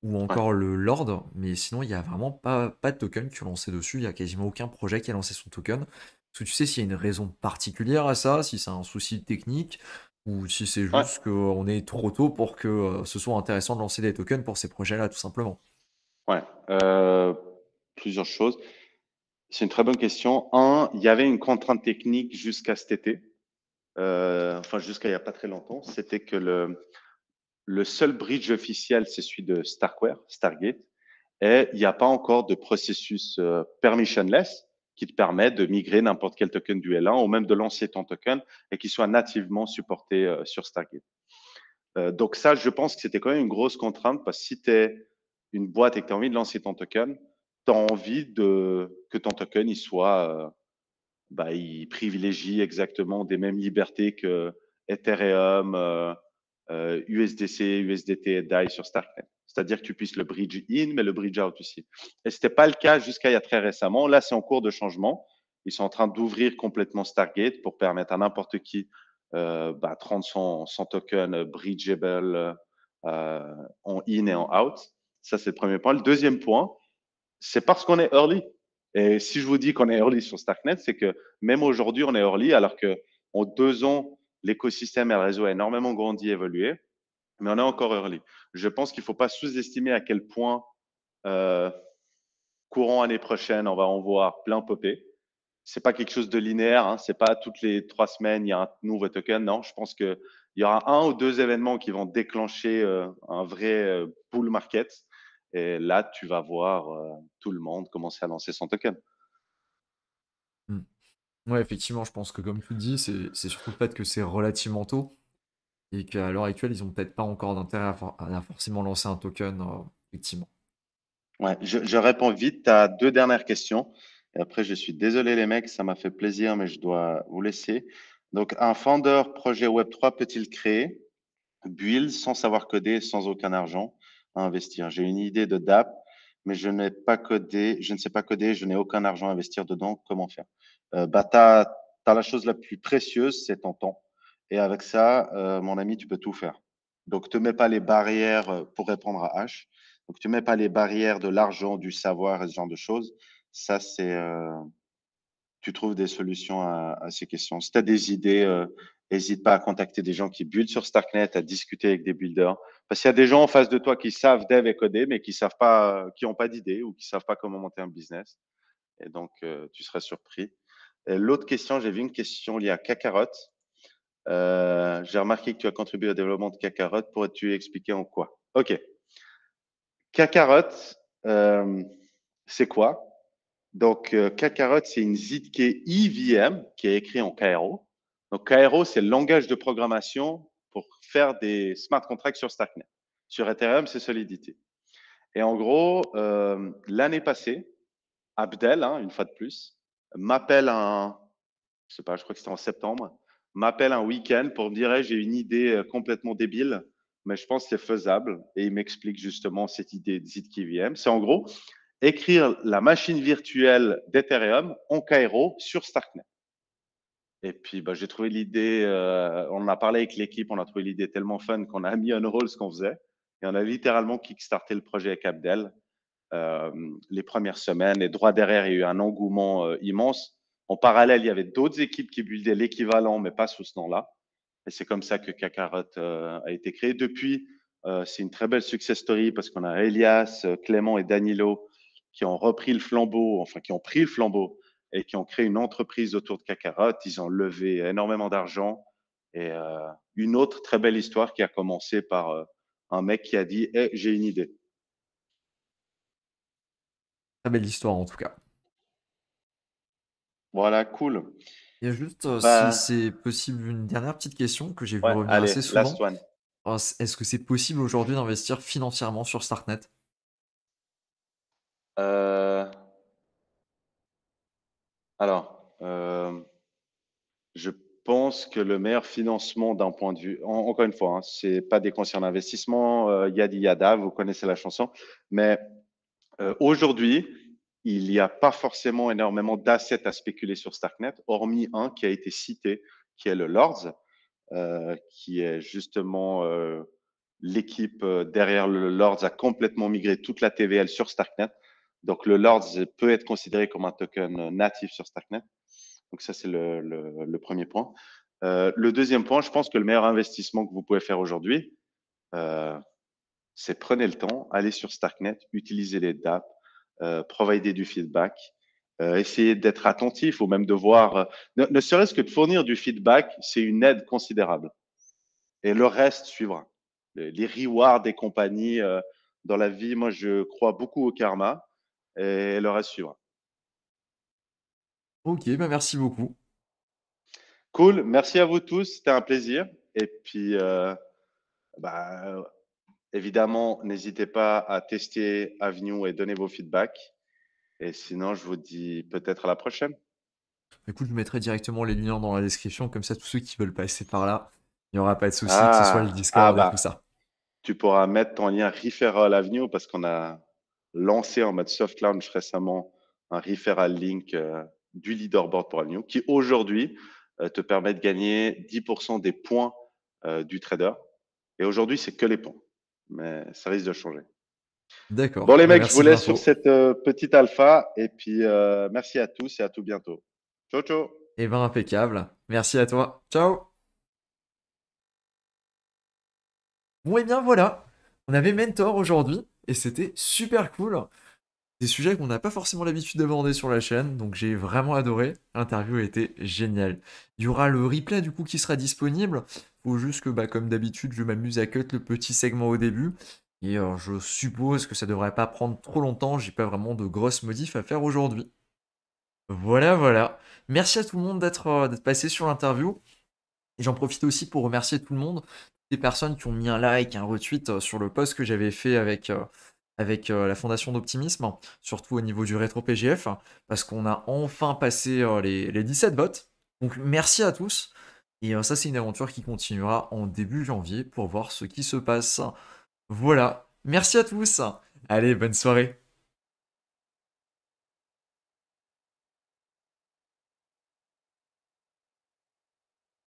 ou Ouais. encore le Lord, mais sinon il y a vraiment pas de token qui est lancé dessus, il y a quasiment aucun projet qui a lancé son token. Est-ce que tu sais s'il y a une raison particulière à ça, si c'est un souci technique, ou si c'est Ouais. juste qu'on est trop tôt pour que ce soit intéressant de lancer des tokens pour ces projets-là, tout simplement. Ouais. Plusieurs choses. C'est une très bonne question. Un, il y avait une contrainte technique jusqu'à cet été, enfin jusqu'à il n'y a pas très longtemps, c'était que le seul bridge officiel, c'est celui de Starkware, Stargate, et il n'y a pas encore de processus permissionless qui te permet de migrer n'importe quel token du L1 ou même de lancer ton token et qui soit nativement supporté sur Stargate. Donc ça, je pense que c'était quand même une grosse contrainte parce que si tu es une boîte et que tu as envie de lancer ton token, tu as envie que ton token il soit, il privilégie exactement des mêmes libertés que Ethereum, USDC, USDT et DAI sur Starknet. C'est-à-dire que tu puisses le bridge in, mais le bridge out aussi. Et ce n'était pas le cas jusqu'à il y a très récemment. Là, c'est en cours de changement. Ils sont en train d'ouvrir complètement Stargate pour permettre à n'importe qui de rendre son token bridgeable en in et en out. Ça, c'est le premier point. Le deuxième point, c'est parce qu'on est early. Et si je vous dis qu'on est early sur Starknet, c'est que même aujourd'hui, on est early, alors que en 2 ans, l'écosystème et le réseau a énormément grandi, évolué, mais on est encore early. Je pense qu'il ne faut pas sous-estimer à quel point euh, courant année prochaine, on va en voir plein popper. C'est pas quelque chose de linéaire, hein. C'est pas toutes les 3 semaines il y a un nouveau token. Non, je pense que il y aura 1 ou 2 événements qui vont déclencher un vrai bull market. Et là, tu vas voir tout le monde commencer à lancer son token. Hmm. Ouais, effectivement, je pense que comme tu le dis, c'est surtout le fait que c'est relativement tôt et qu'à l'heure actuelle, ils ont peut-être pas encore d'intérêt à forcément lancer un token, effectivement. Ouais, je réponds vite à 2 dernières questions. Et après, je suis désolé les mecs, ça m'a fait plaisir, mais je dois vous laisser. Donc, un founder projet Web3 peut-il créer Build sans savoir coder, sans aucun argent à investir? J'ai une idée de DApp, mais je n'ai pas codé, je ne sais pas coder, je n'ai aucun argent à investir dedans. Comment faire? Tu as la chose la plus précieuse, c'est ton temps. Et avec ça, mon ami, tu peux tout faire. Donc, te mets pas les barrières pour répondre à H. Donc, tu mets pas les barrières de l'argent, du savoir et ce genre de choses. Ça, c'est tu trouves des solutions à ces questions. Si tu as des idées, n'hésite pas à contacter des gens qui buildent sur Starknet, à discuter avec des builders. Parce qu'il y a des gens en face de toi qui savent dev et coder, mais qui savent pas, qui n'ont pas d'idée ou qui savent pas comment monter un business. Et donc, tu seras surpris. Et l'autre question, j'ai vu une question liée à Kakarot. J'ai remarqué que tu as contribué au développement de Kakarot. Pourrais-tu expliquer en quoi? OK. Kakarot, euh, c'est quoi? Donc, Kakarot, c'est une ZK EVM qui est écrit en Cairo. Donc, Cairo, c'est le langage de programmation pour faire des smart contracts sur Starknet. Sur Ethereum, c'est Solidity. Et en gros, l'année passée, Abdel, hein, une fois de plus, m'appelle je sais pas, je crois que c'était en septembre, m'appelle un week-end pour me dire, hey, j'ai une idée complètement débile, mais je pense que c'est faisable. Et il m'explique justement cette idée de ZKVM. C'est en gros écrire la machine virtuelle d'Ethereum en Cairo sur Starknet. Et puis, j'ai trouvé l'idée, on en a parlé avec l'équipe, on a trouvé l'idée tellement fun qu'on a mis on hold ce qu'on faisait. Et on a littéralement kickstarté le projet avec Abdel les premières semaines. Et droit derrière, il y a eu un engouement immense. En parallèle, il y avait d'autres équipes qui buildaient l'équivalent, mais pas sous ce nom-là. Et c'est comme ça que Kakarot a été créé. Depuis, c'est une très belle success story parce qu'on a Elias, Clément et Danilo qui ont repris le flambeau, enfin qui ont pris le flambeau et qui ont créé une entreprise autour de Kakarot. Ils ont levé énormément d'argent. Et une autre très belle histoire qui a commencé par un mec qui a dit hey, j'ai une idée. Très belle histoire en tout cas. Voilà, cool. Il y a juste, si Bah, c'est possible, une dernière petite question que j'ai vu ouais, revenir allez, assez last souvent. one. Est-ce que c'est possible aujourd'hui d'investir financièrement sur Starknet? Euh, alors, je pense que le meilleur financement d'un point de vue, encore une fois, hein, c'est pas des conseils en investissement, yadi yada, vous connaissez la chanson, mais aujourd'hui, il n'y a pas forcément énormément d'assets à spéculer sur Starknet, hormis un qui a été cité, qui est le Lords, qui est justement l'équipe derrière le Lords a complètement migré toute la TVL sur Starknet. Donc le Lords peut être considéré comme un token natif sur Starknet. Donc ça, c'est le premier point. Le deuxième point, je pense que le meilleur investissement que vous pouvez faire aujourd'hui, euh, c'est prenez le temps, allez sur Starknet, utilisez les DApp, provider du feedback, essayez d'être attentif ou même de voir, ne serait-ce que de fournir du feedback, c'est une aide considérable. Et le reste suivra. Les rewards des compagnies dans la vie, moi, je crois beaucoup au karma et le reste suivra. Ok, bah merci beaucoup. Cool. Merci à vous tous. C'était un plaisir. Et puis, Bah, évidemment, n'hésitez pas à tester Avenue et donner vos feedbacks. Et sinon, je vous dis peut-être à la prochaine. Écoute, je mettrai directement les liens dans la description, comme ça tous ceux qui veulent passer par là, il n'y aura pas de souci, que ce soit le Discord et tout Bah, ça. tu pourras mettre ton lien Referral Avenue parce qu'on a lancé en mode soft launch récemment un referral link du leaderboard pour Avenue qui aujourd'hui te permet de gagner 10% des points du trader. Et aujourd'hui, c'est que les points, mais ça risque de changer. Bon, D'accord, les bah mecs, je vous merci de laisse sur l'info. cette petite alpha et puis merci à tous et à tout bientôt. Ciao, ciao! Eh ben impeccable, merci à toi, ciao! Bon et bien voilà, on avait Mentor aujourd'hui, et c'était super cool. Des sujets qu'on n'a pas forcément l'habitude d'aborder sur la chaîne, donc j'ai vraiment adoré. L'interview a été géniale. Il y aura le replay du coup qui sera disponible. Faut juste que, bah, comme d'habitude, je m'amuse à cut le petit segment au début. Et je suppose que ça devrait pas prendre trop longtemps. J'ai pas vraiment de grosses modifs à faire aujourd'hui. Voilà, voilà. Merci à tout le monde d'être passé sur l'interview. Et j'en profite aussi pour remercier tout le monde, des personnes qui ont mis un like, un retweet sur le post que j'avais fait avec la Fondation d'Optimisme, surtout au niveau du rétro PGF, parce qu'on a enfin passé les 17 votes. Donc merci à tous. Et ça, c'est une aventure qui continuera en début janvier pour voir ce qui se passe. Voilà. Merci à tous. Allez, bonne soirée.